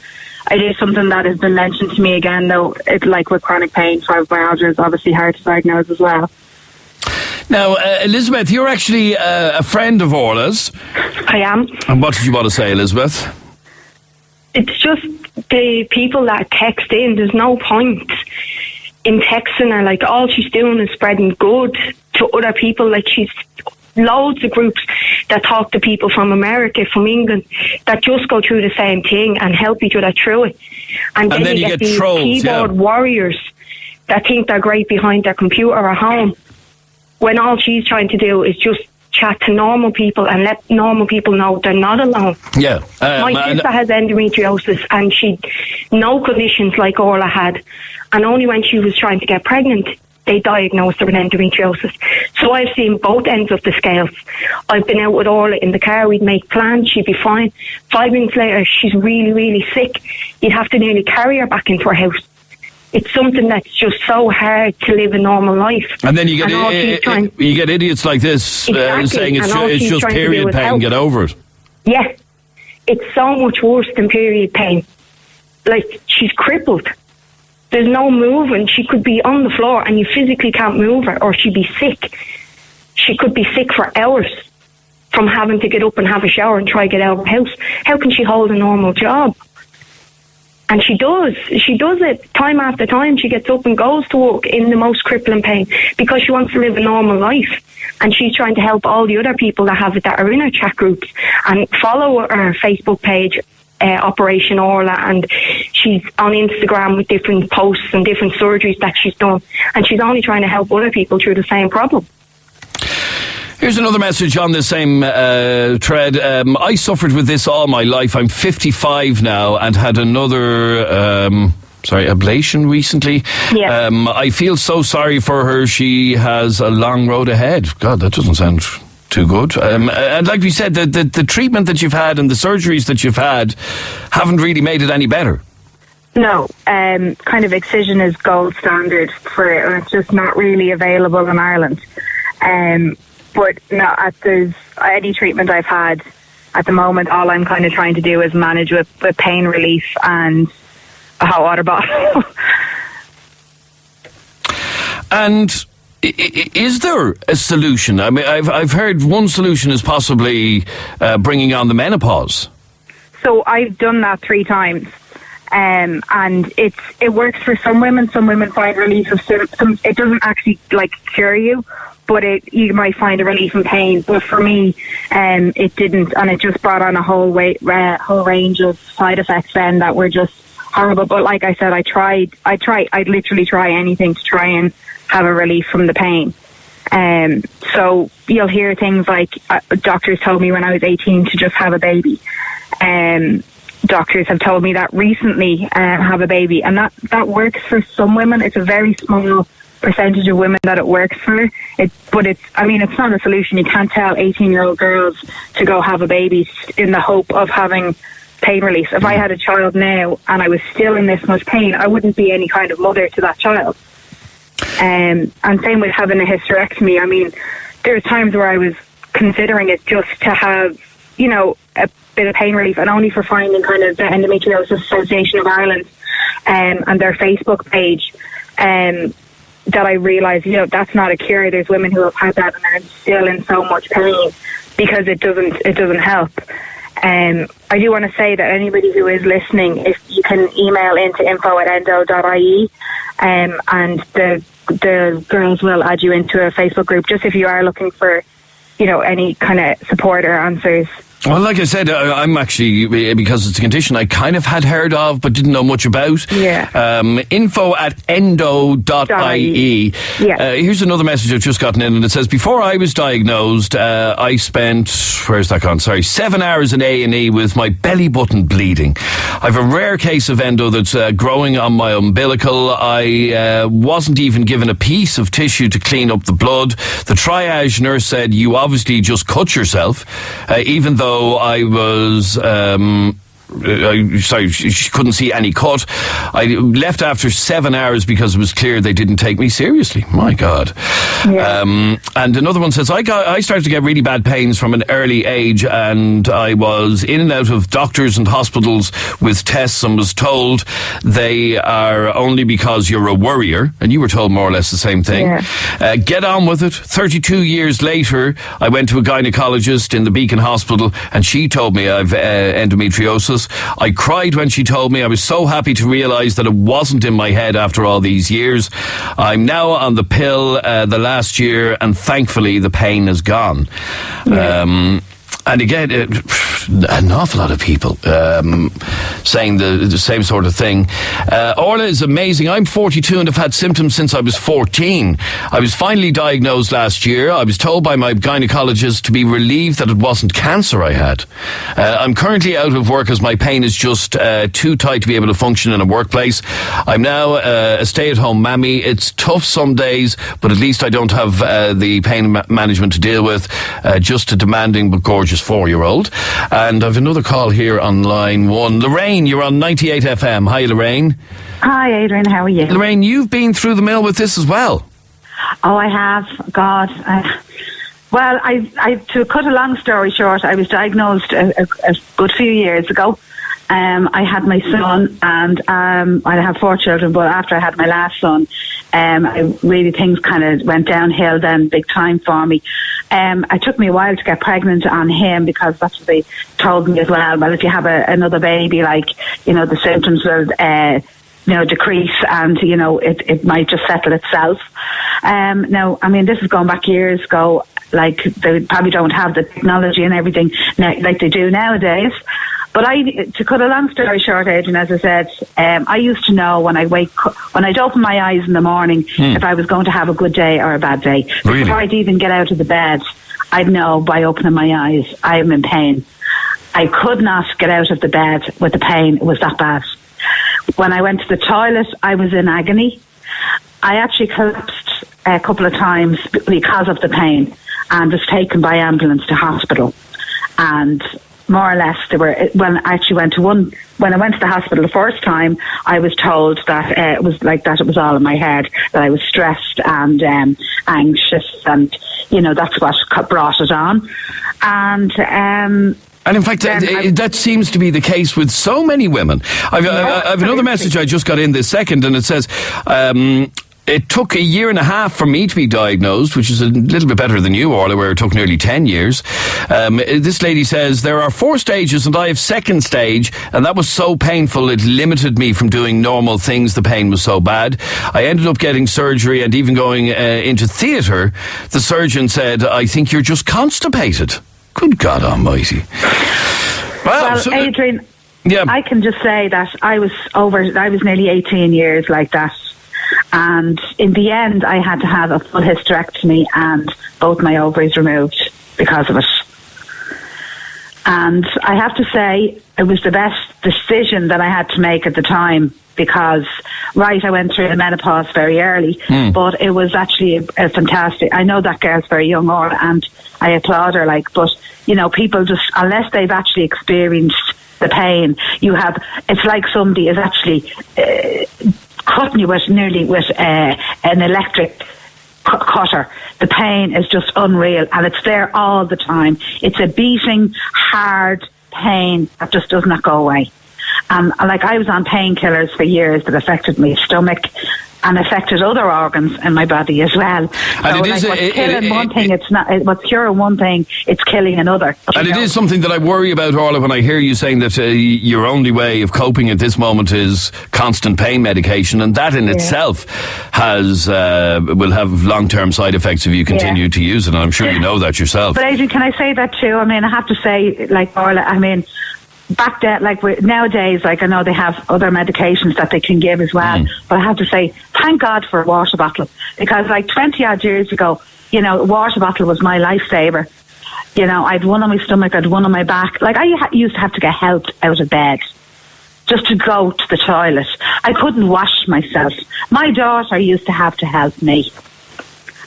it is something that has been mentioned to me again, though. It's like with chronic pain, fibromyalgia is obviously hard to diagnose as well. Now, Elizabeth, you're actually a friend of Orla's. I am. And what did you want to say, Elizabeth? It's just the people that text in. There's no point in texting her. Like, all she's doing is spreading good to other people. Like, she's loads of groups that talk to people from America, from England, that just go through the same thing and help each other through it. And then you get these trolls, keyboard warriors that think they're great behind their computer at home, when all she's trying to do is just chat to normal people and let normal people know they're not alone. Yeah. My sister has endometriosis, and she no conditions like Orla had, and only when she was trying to get pregnant they diagnosed her with endometriosis. So I've seen both ends of the scales. I've been out with Orla in the car, we'd make plans, she'd be fine. 5 minutes later, she's really, really sick. You'd have to nearly carry her back into her house. It's something that's just so hard to live a normal life. And then you get idiots like this saying it's just period pain, get over it. Yeah. It's so much worse than period pain. Like, she's crippled. There's no moving. She could be on the floor and you physically can't move her, or she'd be sick. She could be sick for hours from having to get up and have a shower and try to get out of the house. How can she hold a normal job? And she does. She does it time after time. She gets up and goes to work in the most crippling pain because she wants to live a normal life. And she's trying to help all the other people that have it, that are in her chat groups, and follow her Facebook page, Operation Orla, and she's on Instagram with different posts and different surgeries that she's done, and she's only trying to help other people through the same problem. Here's another message on the same thread. I suffered with this all my life. I'm 55 now and had another ablation recently. Yeah. I feel so sorry for her. She has a long road ahead. God, that doesn't sound too good. And like we said, the treatment that you've had and the surgeries that you've had haven't really made it any better. No, kind of excision is gold standard for it, and it's just not really available in Ireland. But no, there's any treatment I've had at the moment, all I'm kind of trying to do is manage with pain relief and a hot water bottle. And is there a solution? I mean, I've heard one solution is possibly bringing on the menopause. So I've done that 3 times. And it works for some women. Some women find relief of symptoms. It doesn't actually cure you, but you might find a relief in pain. But for me, it didn't, and it just brought on a whole range of side effects then that were just horrible. But like I said, I'd literally try anything to try and have a relief from the pain. So you'll hear things like, doctors told me when I was 18 to just have a baby. Doctors have told me that recently, have a baby. And that works for some women. It's a very small percentage of women that it works for. But it's not a solution. You can't tell 18-year-old girls to go have a baby in the hope of having pain release. If I had a child now and I was still in this much pain, I wouldn't be any kind of mother to that child. And same with having a hysterectomy. I mean, there are times where I was considering it just to have, a bit of pain relief, and only for finding kind of the Endometriosis Association of Ireland and their Facebook page that I realised, that's not a cure. There's women who have had that and are still in so much pain because it doesn't help. I do want to say that anybody who is listening, if you can email into info@endo.ie, and the girls will add you into a Facebook group, just if you are looking for, any kind of support or answers. Well, like I said, I'm actually, because it's a condition I kind of had heard of but didn't know much about. Yeah. info@endo.ie. Yeah. Here's another message I've just gotten in, and it says, before I was diagnosed, I spent, 7 hours in A&E with my belly button bleeding. I've a rare case of endo that's growing on my umbilical. I wasn't even given a piece of tissue to clean up the blood. The triage nurse said, you obviously just cut yourself, even though I was she couldn't see any cut. I left after 7 hours because it was clear they didn't take me seriously. My God. Yeah. And another one says, I started to get really bad pains from an early age, and I was in and out of doctors and hospitals with tests and was told they are only because you're a worrier, and you were told more or less the same thing. Yeah. Get on with it. 32 years later, I went to a gynecologist in the Beacon Hospital, and she told me I've endometriosis. I cried when she told me. I was so happy to realise that it wasn't in my head after all these years. I'm now on the pill the last year, and thankfully the pain is gone. Yeah. And again, an awful lot of people saying the same sort of thing. Orla is amazing. I'm 42 and have had symptoms since I was 14. I was finally diagnosed last year. I was told by my gynecologist to be relieved that it wasn't cancer I had. I'm currently out of work as my pain is just too tight to be able to function in a workplace. I'm now a stay-at-home mammy. It's tough some days, but at least I don't have the pain management to deal with. Just a demanding but gorgeous 4-year-old. And I've another call here on line 1. Lorraine, you're on 98 FM. Hi, Lorraine. Hi, Adrian. How are you? Lorraine, you've been through the mill with this as well. Oh, I have. God. To cut a long story short, I was diagnosed a good few years ago. I had my son, and I have 4 children, but after I had my last son, things kind of went downhill then big time for me. It took me a while to get pregnant on him because that's what they told me as well. Well, if you have another baby, the symptoms will decrease, and it might just settle itself. Now, I mean, this is going back years ago. Like, they probably don't have the technology and everything like they do nowadays. But to cut a long story short, Adrian, as I said, I used to know when I'd open my eyes in the morning if I was going to have a good day or a bad day. Really? Before I'd even get out of the bed, I'd know by opening my eyes I am in pain. I could not get out of the bed with the pain. It was that bad. When I went to the toilet, I was in agony. I actually collapsed a couple of times because of the pain and was taken by ambulance to hospital. And more or less, when I went to the hospital the first time, I was told that it was like that. It was all in my head, that I was stressed and anxious, and that's what brought it on. And in fact, that seems to be the case with so many women. I've another message I just got in this second, and it says, it took 1.5 years for me to be diagnosed, which is a little bit better than you, Orla, where it took nearly 10 years. This lady says, there are 4 stages and I have 2nd stage, and that was so painful it limited me from doing normal things. The pain was so bad. I ended up getting surgery and even going into theatre. The surgeon said, I think you're just constipated. Good God almighty. Well, Adrian, yeah. I can just say that I was nearly 18 years like that. And in the end, I had to have a full hysterectomy and both my ovaries removed because of it. And I have to say, it was the best decision that I had to make at the time, because, I went through the menopause very early, but it was actually a fantastic. I know that girl's very young, and I applaud her, but, people just, unless they've actually experienced the pain, it's like somebody is actually cutting you with an electric cutter. The pain is just unreal, and it's there all the time. It's a beating, hard pain that just does not go away. I was on painkillers for years that affected my stomach and affected other organs in my body as well. So what's killing one thing, it's not. What's curing one thing, it's killing another. And it is something that I worry about, Orla, when I hear you saying that your only way of coping at this moment is constant pain medication, and that in itself will have long-term side effects if you continue to use it. And I'm sure you know that yourself. But Adrian, can I say that too? I mean, I have to say, Orla, back then, nowadays, I know they have other medications that they can give as well. But I have to say, thank God for a water bottle, because 20 odd years ago, a water bottle was my lifesaver. I had one on my stomach, I had one on my back. I used to have to get helped out of bed just to go to the toilet. I couldn't wash myself. My daughter used to have to help me.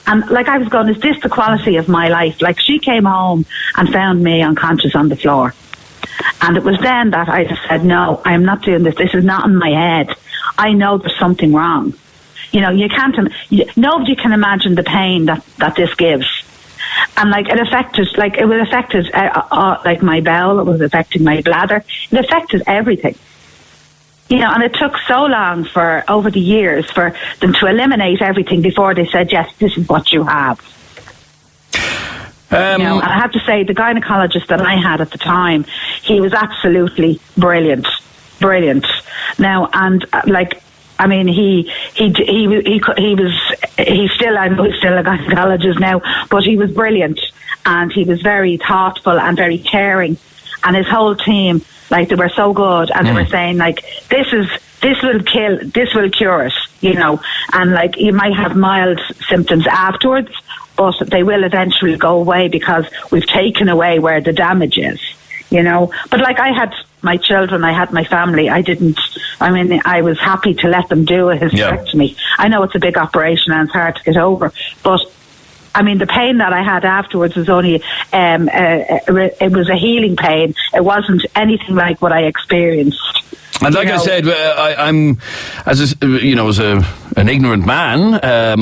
And I was going, is this the quality of my life? She came home and found me unconscious on the floor. And it was then that I just said, no, I'm not doing this. This is not in my head. I know there's something wrong. You can't, nobody can imagine the pain that this gives. And it affected my bowel, it was affecting my bladder, it affected everything. And it took so long over the years for them to eliminate everything before they said, yes, this is what you have. And I have to say, the gynecologist that I had at the time, he was absolutely brilliant. Now, and I know he's still a gynecologist now, but he was brilliant, and he was very thoughtful and very caring, and his whole team, they were so good, and they were saying this will cure it, and you might have mild symptoms afterwards, but they will eventually go away because we've taken away where the damage is, But I had my children, I had my family. I was happy to let them do a hysterectomy. I know it's a big operation and it's hard to get over, but the pain that I had afterwards was only, it was a healing pain. It wasn't anything like what I experienced. And I said, I'm, as an ignorant man,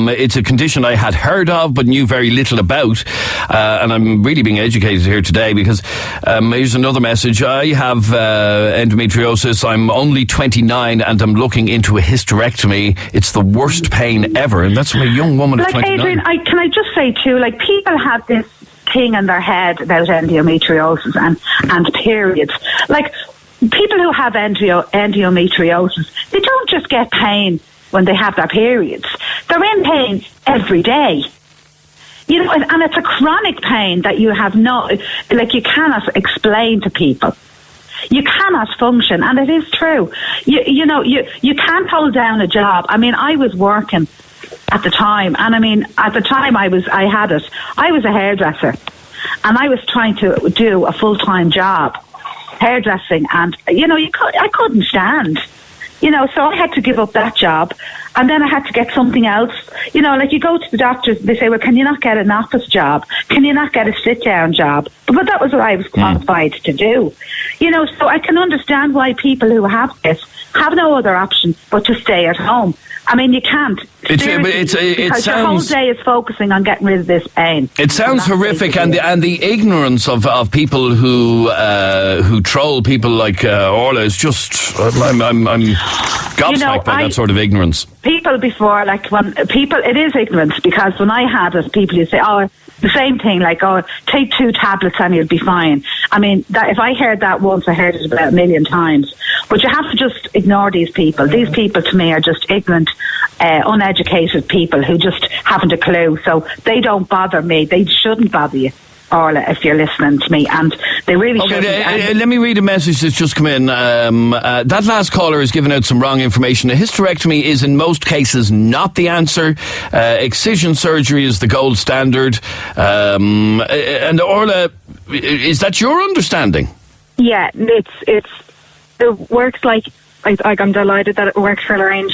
it's a condition I had heard of but knew very little about, and I'm really being educated here today, because here's another message. I have endometriosis. I'm only 29 and I'm looking into a hysterectomy. It's the worst pain ever, and that's from a young woman of 29. Adrian, can I just say too, people have this thing in their head about endometriosis and periods. People who have endometriosis, they don't just get pain when they have their periods. They're in pain every day. And it's a chronic pain that you have you cannot explain to people. You cannot function, and it is true. You can't hold down a job. I was working at the time, and at the time I had it. I was a hairdresser, and I was trying to do a full-time job. Hairdressing, and I couldn't stand, so I had to give up that job, and then I had to get something else. You go to the doctors, they say, well, can you not get an office job? Can you not get a sit down job? But that was what I was qualified to do. So I can understand why people who have this have no other option but to stay at home. You can't. Because your whole day is focusing on getting rid of this pain. It sounds horrific, and the ignorance of people who troll people like Orla is just. I'm gobsmacked by that sort of ignorance. People before, it is ignorance, because when I had it, people used to say, oh, the same thing, take 2 tablets and you'll be fine. That if I heard that once, I heard it about 1 million times. But you have to just ignore these people. These people, to me, are just ignorant, uneducated people who just haven't a clue. So they don't bother me. They shouldn't bother you. Orla, if you're listening to me, and they really shouldn't. Let me read a message that's just come in. That last caller has given out some wrong information. A hysterectomy is in most cases not the answer. Excision surgery is the gold standard. And Orla, is that your understanding? Yeah, it works like I'm delighted that it works for Lorraine,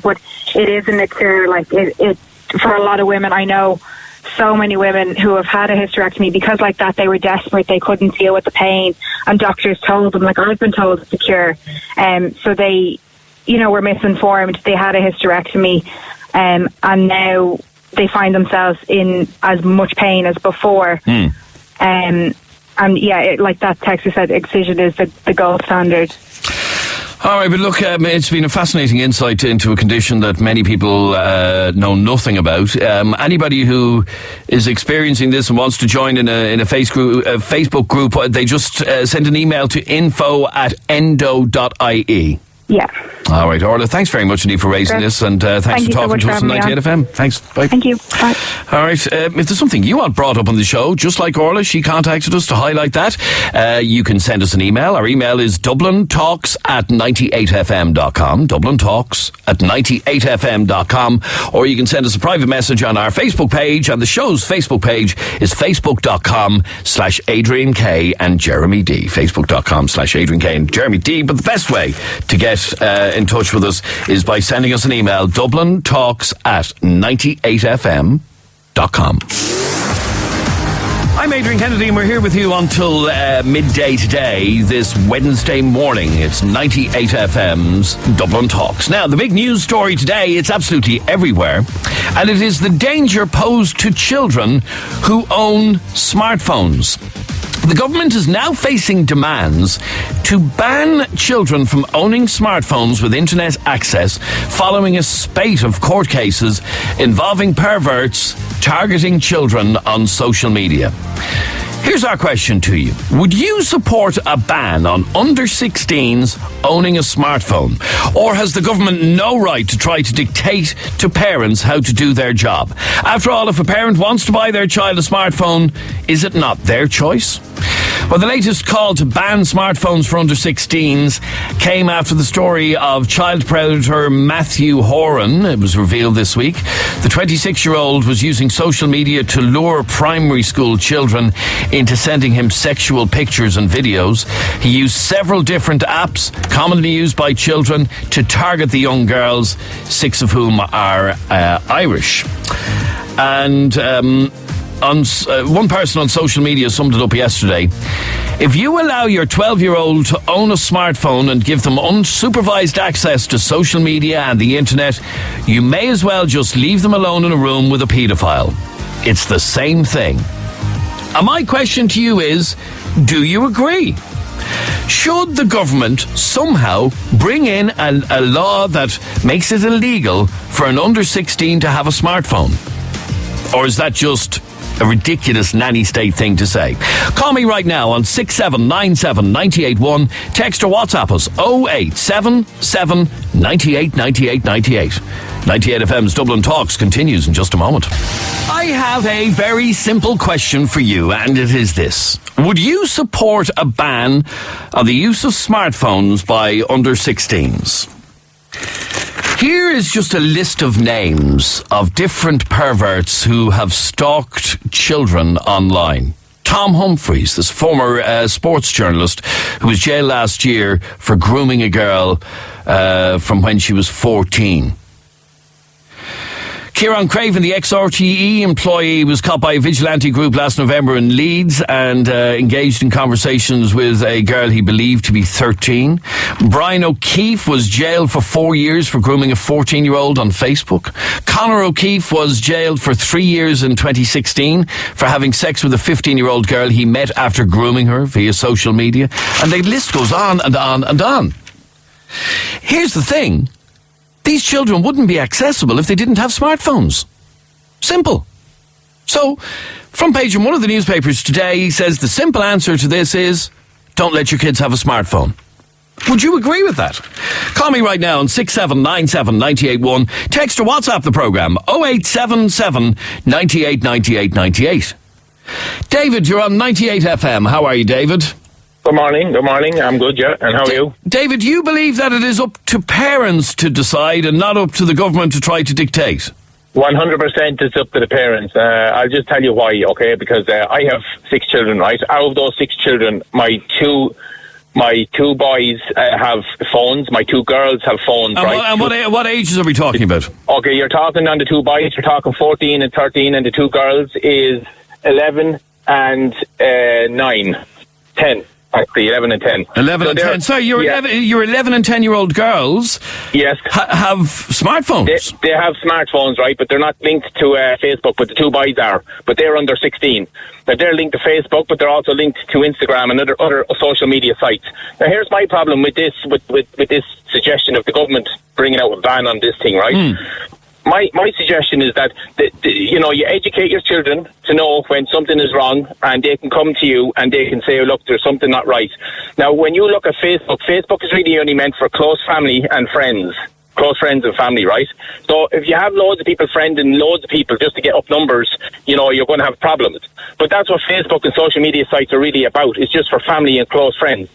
but it isn't a clear, like it for a lot of women. I know so many women who have had a hysterectomy because like that they were desperate, they couldn't deal with the pain, and doctors told them, like I've been told, it's a cure, so they, were misinformed. They had a hysterectomy, and now they find themselves in as much pain as before. And yeah, like that texter said, excision is the gold standard. All right, but look, it's been a fascinating insight into a condition that many people know nothing about. Anybody who is experiencing this and wants to join in a Facebook group, they just send an email to info@endo.ie. Yeah. All right, Orla, thanks very much indeed for raising this, and thanks for talking to us on 98 FM. Thanks. Bye. Thank you. Bye. All right, if there's something you want brought up on the show, just like Orla, she contacted us to highlight that, you can send us an email. Our email is dublintalks@98fm.com, dublintalks@98fm.com, or you can send us a private message on our Facebook page, and the show's Facebook page is facebook.com/Adrian K and Jeremy D. Facebook.com/Adrian K and Jeremy D. But the best way to get in touch with us is by sending us an email, dublintalks@98fm.com. I'm Adrian Kennedy, and we're here with you until midday today, this Wednesday morning. It's 98 FM's Dublin Talks. Now, the big news story today, it's absolutely everywhere, and it is the danger posed to children who own smartphones. The government is now facing demands to ban children from owning smartphones with internet access following a spate of court cases involving perverts targeting children on social media. Here's our question to you. Would you support a ban on under 16s owning a smartphone? Or has the government no right to try to dictate to parents how to do their job? After all, if a parent wants to buy their child a smartphone, is it not their choice? Well, the latest call to ban smartphones for under 16s came after the story of child predator Matthew Horan. It was revealed this week. The 26-year-old was using social media to lure primary school children into sending him sexual pictures and videos. He used several different apps commonly used by children to target the young girls, 6 of whom are Irish. And one person on social media summed it up yesterday. If you allow your 12-year-old to own a smartphone and give them unsupervised access to social media and the internet, you may as well just leave them alone in a room with a paedophile. It's the same thing. And my question to you is, do you agree? Should the government somehow bring in a law that makes it illegal for an under 16 to have a smartphone? Or is that just a ridiculous nanny state thing to say? Call me right now on 6797 981. Text or WhatsApp us 0877 98 98 98. 98 FM's Dublin Talks continues in just a moment. I have a very simple question for you, and it is this. Would you support a ban on the use of smartphones by under 16s? Here is just a list of names of different perverts who have stalked children online. Tom Humphreys, this former sports journalist who was jailed last year for grooming a girl from when she was 14. Kieran Craven, the ex-RTE employee, was caught by a vigilante group last November in Leeds and engaged in conversations with a girl he believed to be 13. Brian O'Keefe was jailed for 4 years for grooming a 14-year-old on Facebook. Conor O'Keefe was jailed for 3 years in 2016 for having sex with a 15-year-old girl he met after grooming her via social media. And the list goes on and on and on. Here's the thing. These children wouldn't be accessible if they didn't have smartphones. Simple. So, front page in one of the newspapers today says the simple answer to this is don't let your kids have a smartphone. Would you agree with that? Call me right now on 6797 981. Text or WhatsApp the programme 0877 98 98 98. David, you're on 98 FM. How are you, David? Good morning. I'm good, yeah. And how are you? David, do you believe that it is up to parents to decide and not up to the government to try to dictate? 100% it's up to the parents. I'll just tell you why, okay? Because I have 6 children, right? Out of those 6 children, my two boys have phones. My 2 girls have phones, right? And what ages are we talking about? Okay, you're talking on the 2 boys, you're talking 14 and 13, and the 2 girls is 11 and 9, 10. Actually, 11 and 10. 11 and 10. So your 11 and 10-year-old girls yes. have smartphones. They have smartphones, right? But they're not linked to Facebook, but the 2 boys are. But they're under 16. Now, they're linked to Facebook, but they're also linked to Instagram and other social media sites. Now, here's my problem with this, with this suggestion of the government bringing out a ban on this thing, right? My suggestion is that you educate your children to know when something is wrong, and they can come to you and they can say, oh, look, there's something not right. Now, when you look at Facebook is really only meant for close family and friends. Close friends and family, right? So if you have loads of people friending loads of people just to get up numbers, you're going to have problems. But that's what Facebook and social media sites are really about. It's just for family and close friends.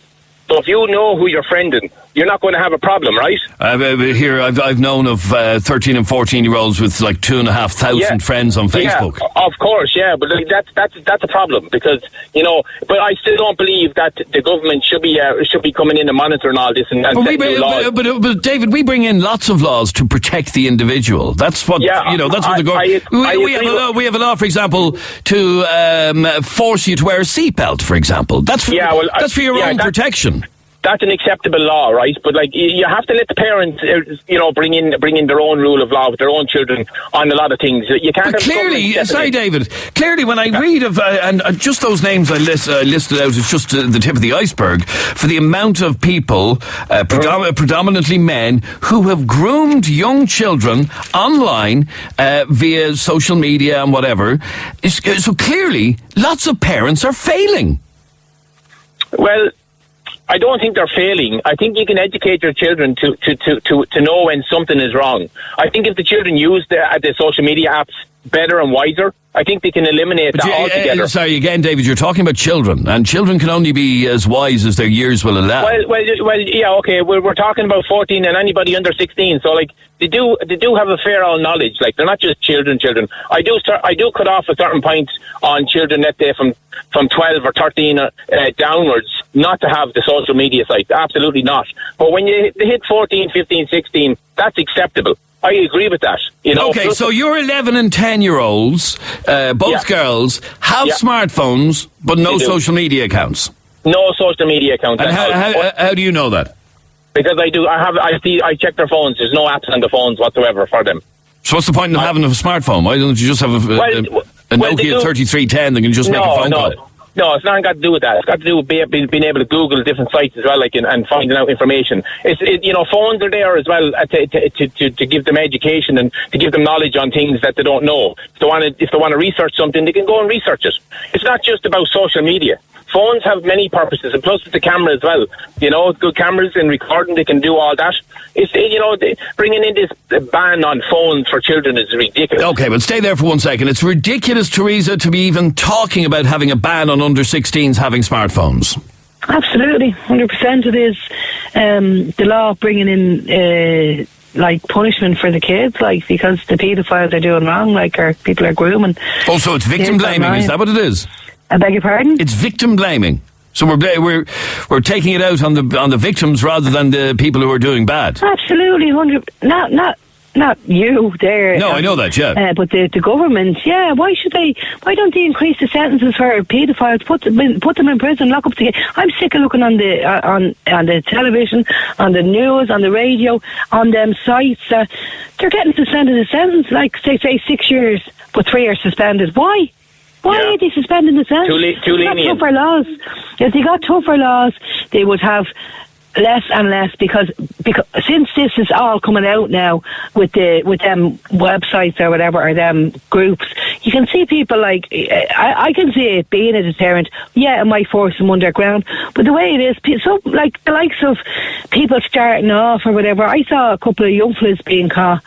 So if you know who you're friending, you're not going to have a problem, right? Here, I've known of 13 and 14-year-olds with like 2,500 friends on Facebook. Yeah, of course, yeah, but that's a problem because But I still don't believe that the government should be coming in and monitoring all this and but David, we bring in lots of laws to protect the individual. That's what That's what the government. We have a law, for example, to force you to wear a seatbelt, for example. That's for your own protection. That's an acceptable law, right? But you have to let the parents, bring in their own rule of law with their own children on a lot of things. You can't. But clearly, David. Clearly, when I read of and just those names I listed out, it's just the tip of the iceberg for the amount of people, predominantly men, who have groomed young children online via social media and whatever. So clearly, lots of parents are failing. Well, I don't think they're failing. I think you can educate your children to know when something is wrong. I think if the children use the social media apps better and wiser, I think they can eliminate that altogether. Sorry, again, David, you're talking about children, and children can only be as wise as their years will allow. Well, yeah, okay. We're talking about 14 and anybody under 16. So, they do have a fair old knowledge. They're not just children. I do cut off a certain point on children, let's say from 12 or 13 downwards, not to have the social media sites. Absolutely not. But when they hit 14, 15, 16, that's acceptable. I agree with that. Okay, so your 11 and 10-year-olds, both girls, have smartphones, but no social media accounts. No social media accounts. And how do you know that? Because I do. I check their phones. There's no apps on the phones whatsoever for them. So what's the point of having a smartphone? Why don't you just have a Nokia 3310 that can just make a phone call? No, it's not got to do with that. It's got to do with being able to Google different sites as well, and finding out information. Phones are there as well to give them education and to give them knowledge on things that they don't know. If they want to research something, they can go and research it. It's not just about social media. Phones have many purposes, and plus it's a camera as well. Good cameras and recording, they can do all that. Bringing in this ban on phones for children is ridiculous. Okay, but stay there for 1 second. It's ridiculous, Teresa, to be even talking about having a ban on under 16s having smartphones. Absolutely, 100% it is. The law bringing in punishment for the kids, because the paedophiles are doing wrong, or people are grooming. Oh, so it's victim blaming, is that what it is? I beg your pardon? It's victim blaming. So we're taking it out on the victims rather than the people who are doing bad. Absolutely, 100. Not you there. No, I know that. Yeah, but the government. Yeah, why don't they increase the sentences for paedophiles? Put them in prison, lock up the. I'm sick of looking on the television, on the news, on the radio, on them sites. They're getting suspended a sentence, say 6 years, but 3 years suspended. Why? Why are they suspending the sentence? Too lenient. Tougher laws. If they got tougher laws, they would have less and less because since this is all coming out now with them websites or whatever, or them groups, you can see people like I can see it being a deterrent. Yeah, it might force them underground, but the way it is, so like the likes of people starting off or whatever, I saw a couple of young fellas being caught,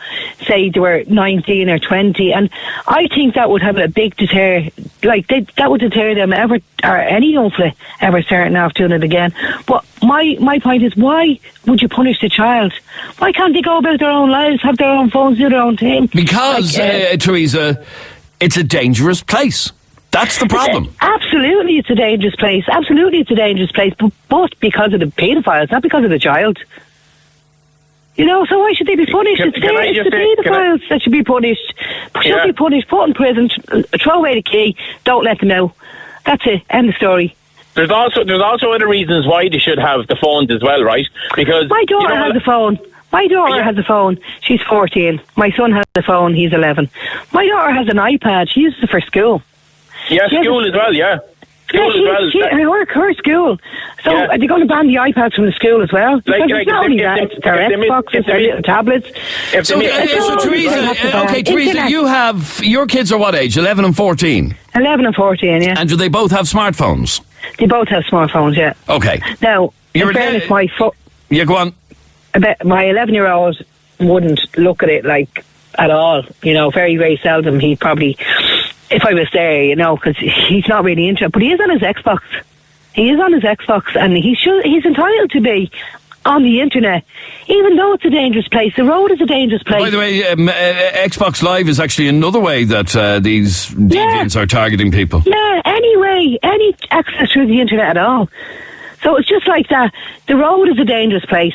say they were 19 or 20, and I think that would have a big deter, like that would deter them ever, or any young fella ever starting off doing it again. But my point is, why would you punish the child? Why can't they go about their own lives, have their own phones, do their own thing? Because, Teresa, it's a dangerous place. That's the problem. Absolutely, it's a dangerous place. Absolutely, it's a dangerous place. But because of the paedophiles, not because of the child. You know, so why should they be punished? It's the paedophiles that should be punished. Should be punished, put in prison, throw away the key, don't let them out. That's it. End of story. There's also other reasons why they should have the phones as well, right? Because my daughter has a phone. My daughter has a phone. She's 14. My son has a phone. He's 11. My daughter has an iPad. She uses it for school. Yeah, school as well. Yeah. Her school. So are they going to ban the iPads from the school as well? Because it's not only that, it's their Xboxes, their little tablets. So Teresa, you have, your kids are what age? 11 and 14? 11 and 14, yeah. And do they both have smartphones? They both have smartphones, yeah. Okay. Now, in fairness, yeah, go on. My 11-year-old wouldn't look at it like at all. You know, very, very seldom. He'd probably, if I was there, you know, because he's not really into it. But he is on his Xbox. He is on his Xbox, and he's entitled to be on the internet, even though it's a dangerous place. The road is a dangerous place. By the way, Xbox Live is actually another way that these deviants are targeting people. Yeah, any access through the internet at all. So it's just like that. The road is a dangerous place,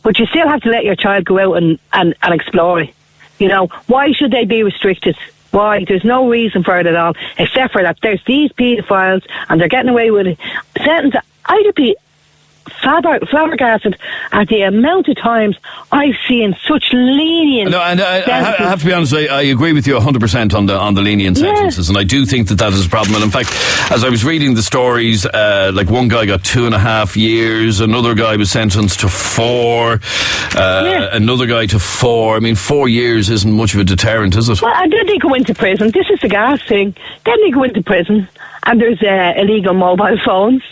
but you still have to let your child go out and explore it. You know, why should they be restricted? Why? There's no reason for it at all, except for that there's these paedophiles and they're getting away with it. I'd be flabbergasted at the amount of times I've seen such lenient. No, and I have to be honest, I agree with you 100% on the lenient sentences, and I do think that is a problem. And in fact, as I was reading the stories, like one guy got 2.5 years, another guy was sentenced to 4, another guy to 4. I mean, 4 years isn't much of a deterrent, is it? Well, and then they go into prison. This is the gas thing. Then they go into prison, and there's illegal mobile phones.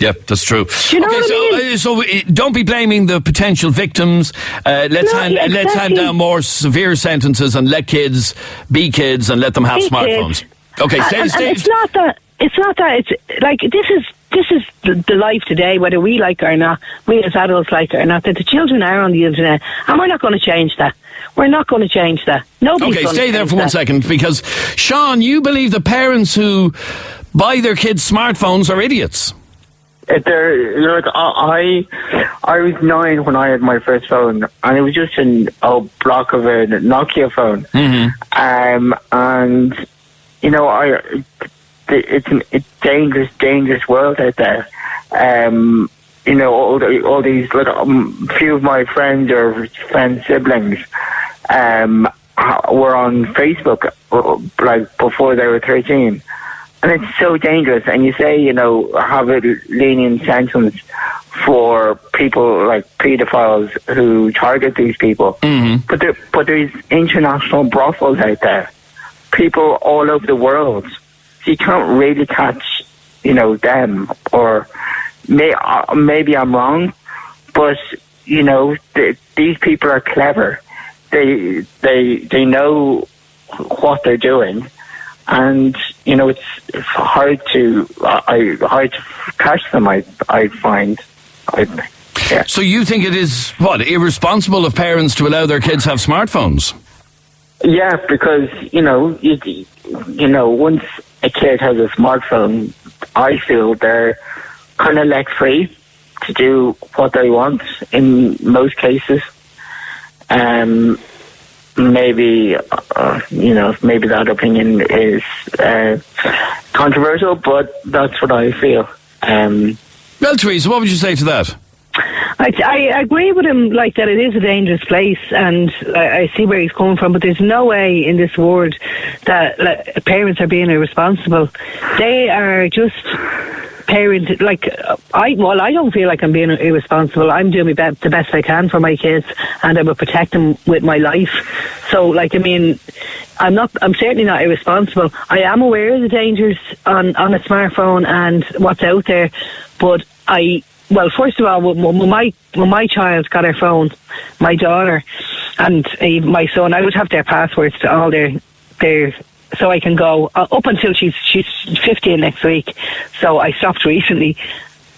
Yep, that's true. Do you know what I mean? So don't be blaming the potential victims. Let's hand down more severe sentences and let kids be kids and let them have smartphones. Kids. Okay, and it's not that. It's like this is the life today, whether we like it or not. We as adults like it or not. That the children are on the internet, and we're not going to change that. We're not going to change that. Nobody's okay, going stay to there for that. 1 second, because Sean, you believe the parents who buy their kids smartphones are idiots. I was 9 when I had my first phone, and it was just a block of a Nokia phone. Mm-hmm. And you know, it's a dangerous world out there. You know, all these few of my friends or friends' siblings were on Facebook like before they were 13. And it's so dangerous. And you say, you know, have a lenient sentence for people like paedophiles who target these people. Mm-hmm. But there's international brothels out there. People all over the world. So you can't really catch, you know, them. Or maybe I'm wrong, but, you know, these people are clever. They know what they're doing. And you know, it's hard to catch them. I find. Yeah. So you think it is irresponsible of parents to allow their kids have smartphones? Yeah, because you know, once a kid has a smartphone, I feel they're kind of let free to do what they want in most cases. Maybe maybe that opinion is controversial, but that's what I feel. Well, Teresa, what would you say to that? I agree with him, like that it is a dangerous place, and I see where he's coming from, but there's no way in this world that parents are being irresponsible. They are just parent, like, I don't feel like I'm being irresponsible. I'm doing the best I can for my kids, and I will protect them with my life. So, like, I mean, I'm certainly not irresponsible. I am aware of the dangers on a smartphone and what's out there, but well, first of all, when my child got her phone, my daughter and my son, I would have their passwords to all their so I can go up until she's 15 next week. So I stopped recently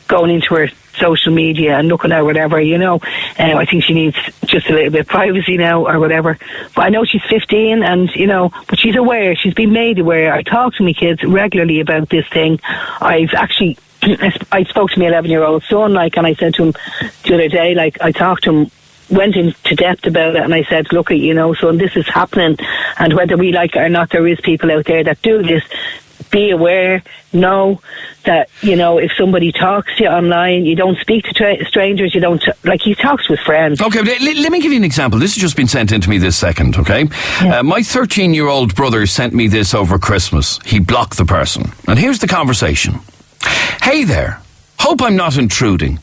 going into her social media and looking at whatever, you know. I think she needs just a little bit of privacy now or whatever. But I know she's 15 and, you know, but she's aware. She's been made aware. I talk to my kids regularly about this thing. I spoke to my 11-year-old son, like, and I said to him the other day, like, I talked to him, went into depth about it, and I said, look, you know, son, this is happening, and whether we like it or not, there is people out there that do this. Be aware, know that, you know, if somebody talks to you online, you don't speak to strangers, you don't, like, he talks with friends. Okay, let me give you an example. This has just been sent in to me this second, okay? Yeah. My 13-year-old brother sent me this over Christmas. He blocked the person. And here's the conversation. Hey there, hope I'm not intruding.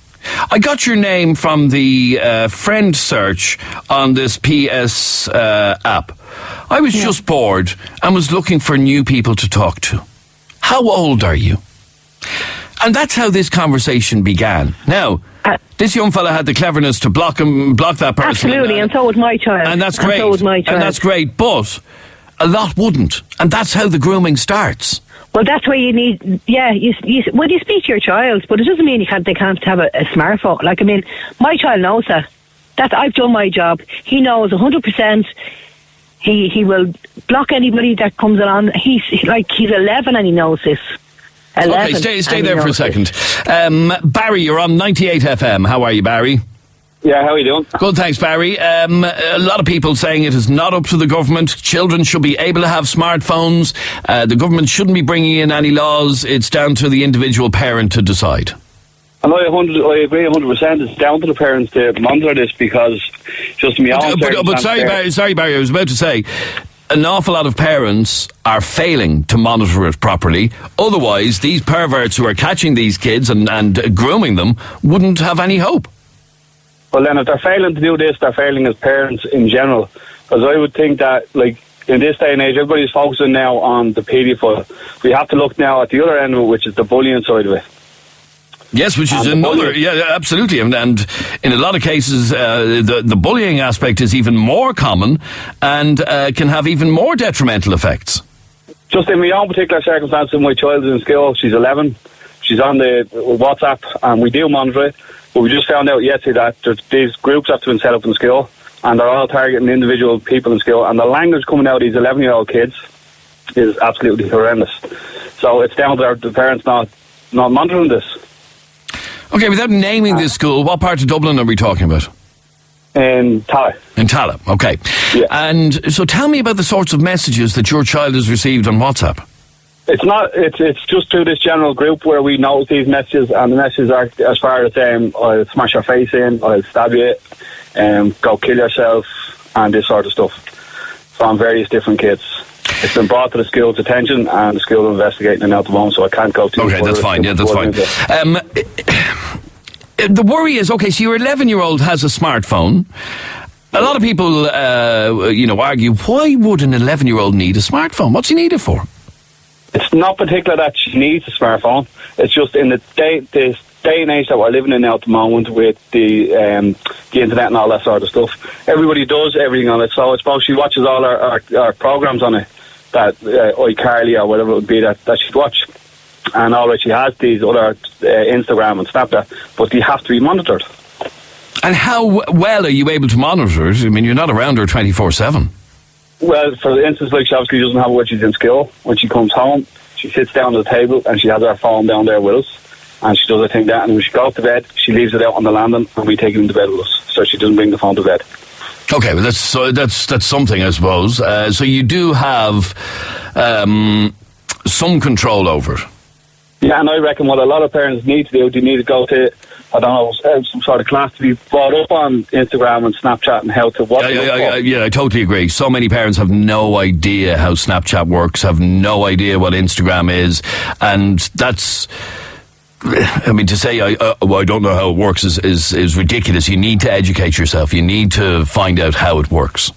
I got your name from the friend search on this PS app. I was just bored and was looking for new people to talk to. How old are you? And that's how this conversation began. Now, this young fella had the cleverness to block that person. Absolutely, and so would my child. And that's great. And so would my child. And that's great, but a lot wouldn't. And that's how the grooming starts. Well, that's where you need, you speak to your child, but it doesn't mean they can't have a smartphone. Like, I mean, my child knows that. I've done my job. He knows 100%. He will block anybody that comes along. He's 11 and he knows this. 11. Okay, stay there for a second. Barry, you're on 98 FM. How are you, Barry? Yeah, how are you doing? Good, thanks, Barry. A lot of people saying it is not up to the government. Children should be able to have smartphones. The government shouldn't be bringing in any laws. It's down to the individual parent to decide. And I agree 100%. It's down to the parents to monitor this, because just me own. But sorry, Barry, I was about to say, an awful lot of parents are failing to monitor it properly. Otherwise, these perverts who are catching these kids and grooming them wouldn't have any hope. Well, then, if they're failing to do this, they're failing as parents in general. Because I would think that, like, in this day and age, everybody's focusing now on the paedophile. We have to look now at the other end of it, which is the bullying side of it. Yes, which is another, absolutely. And in a lot of cases, the bullying aspect is even more common and can have even more detrimental effects. Just in my own particular circumstances, my child is in school, she's 11, she's on the WhatsApp, and we do monitor it. But we just found out yesterday that these groups have been set up in school, and they're all targeting individual people in school, and the language coming out of these 11-year-old kids is absolutely horrendous. So it's down to the parents not monitoring this. Okay, without naming this school, what part of Dublin are we talking about? In Tallaght. In Tallaght, okay. Yeah. And so tell me about the sorts of messages that your child has received on WhatsApp. It's just through this general group where we notice these messages, and the messages are as far as I'll smash your face in, I'll stab you, go kill yourself, and this sort of stuff from various different kids. It's been brought to the school's attention, and the school are investigating it at the moment, so I can't go too far. Okay, that's fine. Yeah, that's fine. The worry is, okay, so your 11-year-old has a smartphone. A lot of people, argue, why would an 11-year-old need a smartphone? What's he need it for? It's not particular that she needs a smartphone. It's just in this day and age that we're living in now at the moment, with the internet and all that sort of stuff. Everybody does everything on it, so I suppose she watches all our programs on it, that iCarly or whatever it would be that she'd watch. And all right, she has these other Instagram and Snapchat, but they have to be monitored. And how well are you able to monitor it? I mean, you're not around her 24/7. Well, for instance, like, she obviously doesn't have it when she's in school. When she comes home, she sits down at the table and she has her phone down there with us, and she does her thing there. And when she goes to bed, she leaves it out on the landing, and we take it into bed with us, so she doesn't bring the phone to bed. Okay, well, that's something, I suppose. So you do have some control over it. Yeah, and I reckon what a lot of parents need to do, they need to go to, I don't know, some sort of class to be brought up on Instagram and Snapchat and how to watch it. Yeah, I totally agree. So many parents have no idea how Snapchat works, have no idea what Instagram is, and that's I mean, to say I don't know how it works is ridiculous. You need to educate yourself. You need to find out how it works.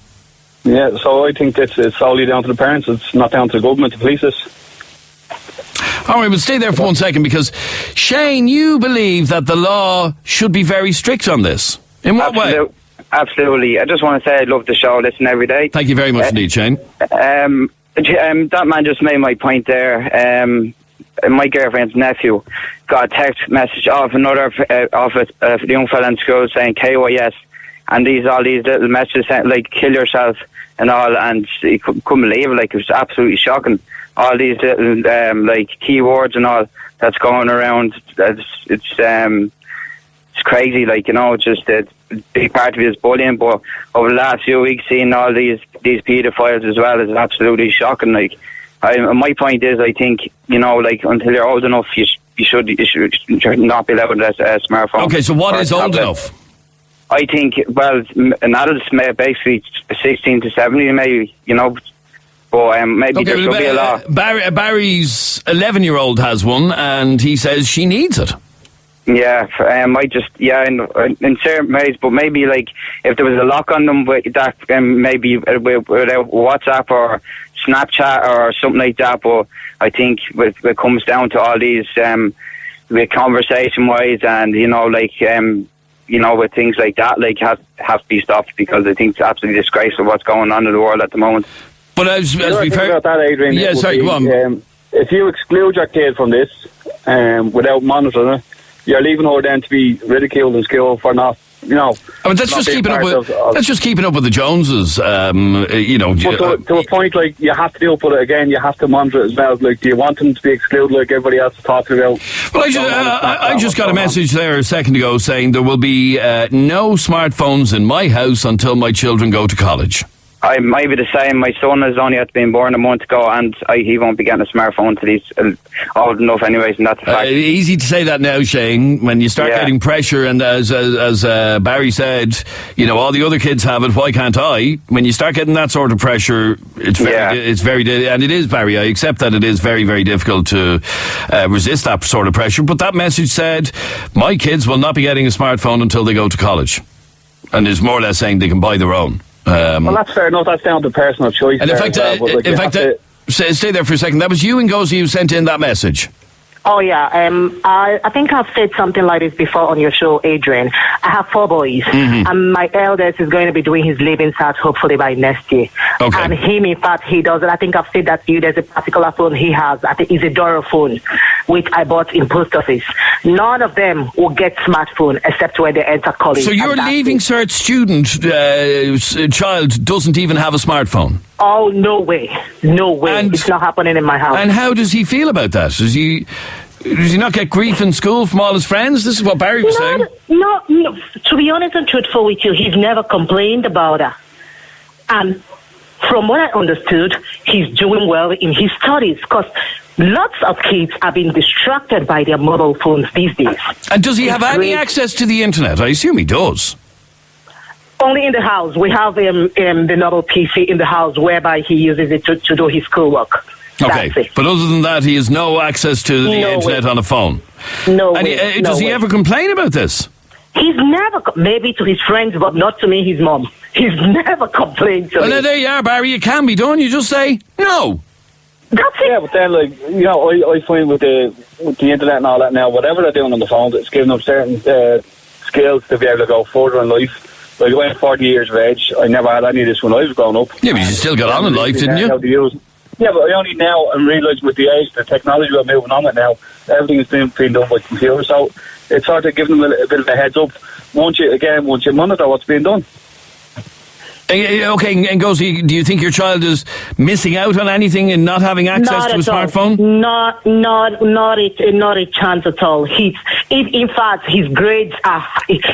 Yeah, so I think it's solely down to the parents. It's not down to the government to police us. All right, but stay there for 1 second, because Shane, you believe that the law should be very strict on this. In what way? Absolutely. I just want to say I love the show. Listen every day. Thank you very much indeed, Shane. That man just made my point there. My girlfriend's nephew got a text message off another a young fella in school saying KYS, and all these little messages saying, like, kill yourself and all, and he couldn't believe it. Like, it was absolutely shocking. All these little like keywords and all that's going around. It's crazy. Like, you know, just a big part of it is bullying. But over the last few weeks, seeing all these paedophiles as well is absolutely shocking. Like, my point is, I think, you know, like, until you're old enough, you should not be allowed a smartphone. Okay, so what is old enough? I think, well, an adult's basically 16 to 70, maybe, you know. But maybe there should be a law. Barry's 11-year-old has one, and he says she needs it. Yeah, in certain ways, but maybe, like, if there was a lock on them with that, maybe without WhatsApp or Snapchat or something like that. But I think it comes down to all these with conversation-wise, and, you know, like, you know, with things like that, like, have to be stopped, because I think it's absolutely disgraceful what's going on in the world at the moment. But as we've heard about that, Adrian, yeah, sorry, go on. If you exclude your kid from this without monitoring it, you're leaving her then to be ridiculed in school for not, you know. I mean, that's just keeping up with. That's just keeping up with the Joneses. You know, but to a point, like, you have to deal with it again. You have to monitor it as well. Like, do you want them to be excluded like everybody else is talking about? Well, I just got a message there a second ago saying there will be no smartphones in my house until my children go to college. I might be the same. My son has only been born a month ago, and he won't be getting a smartphone until he's old enough anyways, and that's a fact. Easy to say that now, Shane, when you start getting pressure, and as Barry said, you know, all the other kids have it, why can't I? When you start getting that sort of pressure, it's very, and it is, Barry, I accept that it is very, very difficult to resist that sort of pressure, but that message said, my kids will not be getting a smartphone until they go to college, and is more or less saying they can buy their own. Well, that's fair enough. That's down to personal choice. And in fact, stay there for a second. That was you, Ngozi, who sent in that message. Oh, yeah. I think I've said something like this before on your show, Adrian. I have 4 boys, and my eldest is going to be doing his leaving cert hopefully by next year. Okay. And him, in fact, he doesn't. I think I've said that to you. There's a particular phone he has. I think it's a Doro phone, which I bought in post office. None of them will get smartphone except when they enter college. So your leaving cert student child doesn't even have a smartphone? Oh, no way. No way. And it's not happening in my house. And how does he feel about that? Does he not get grief in school from all his friends? This is what Barry was saying. No. To be honest and truthful with you, he's never complained about that. And from what I understood, he's doing well in his studies, because lots of kids are being distracted by their mobile phones these days. And does he have any access to the internet? I assume he does. Only in the house. We have the normal PC in the house whereby he uses it to do his schoolwork. Okay, but other than that, he has no access to the internet on a phone. No and way. Does he ever complain about this? He's never, maybe to his friends, but not to me, his mom. He's never complained to me. Well, there you are, Barry. It can be done. You just say no. That's it. Yeah, but then, like, you know, I find with the internet and all that now, whatever they're doing on the phone, it's giving them certain skills to be able to go further in life. Like, I went 40 years of age. I never had any of this when I was growing up. Yeah, but you still got on in life, didn't you? Yeah, but I only now am realising with the age, the technology we're moving on with now, everything is being done by computer. So it's sort of giving them a bit of a heads up. Once you monitor what's being done. Okay, Ngozi, do you think your child is missing out on anything and not having access to a smartphone? Not a chance at all. In fact, his grades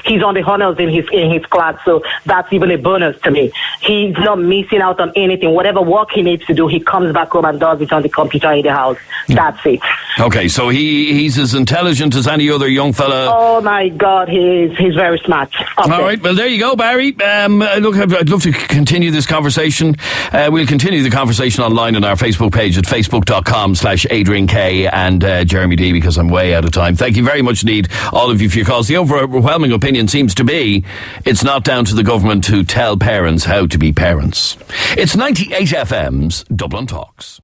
he's on the honors in his class, so that's even a bonus to me. He's not missing out on anything. Whatever work he needs to do, he comes back home and does it on the computer in the house. That's it. Okay, so he's as intelligent as any other young fella. Oh my God, he's very smart. All right, well there you go, Barry. Look, I'd love to continue this conversation. We'll continue the conversation online on our Facebook page at facebook.com/Adrian K and Jeremy D, because I'm way out of time. Thank you very much indeed, all of you, for your calls. The overwhelming opinion seems to be it's not down to the government to tell parents how to be parents. It's 98 FM's Dublin Talks.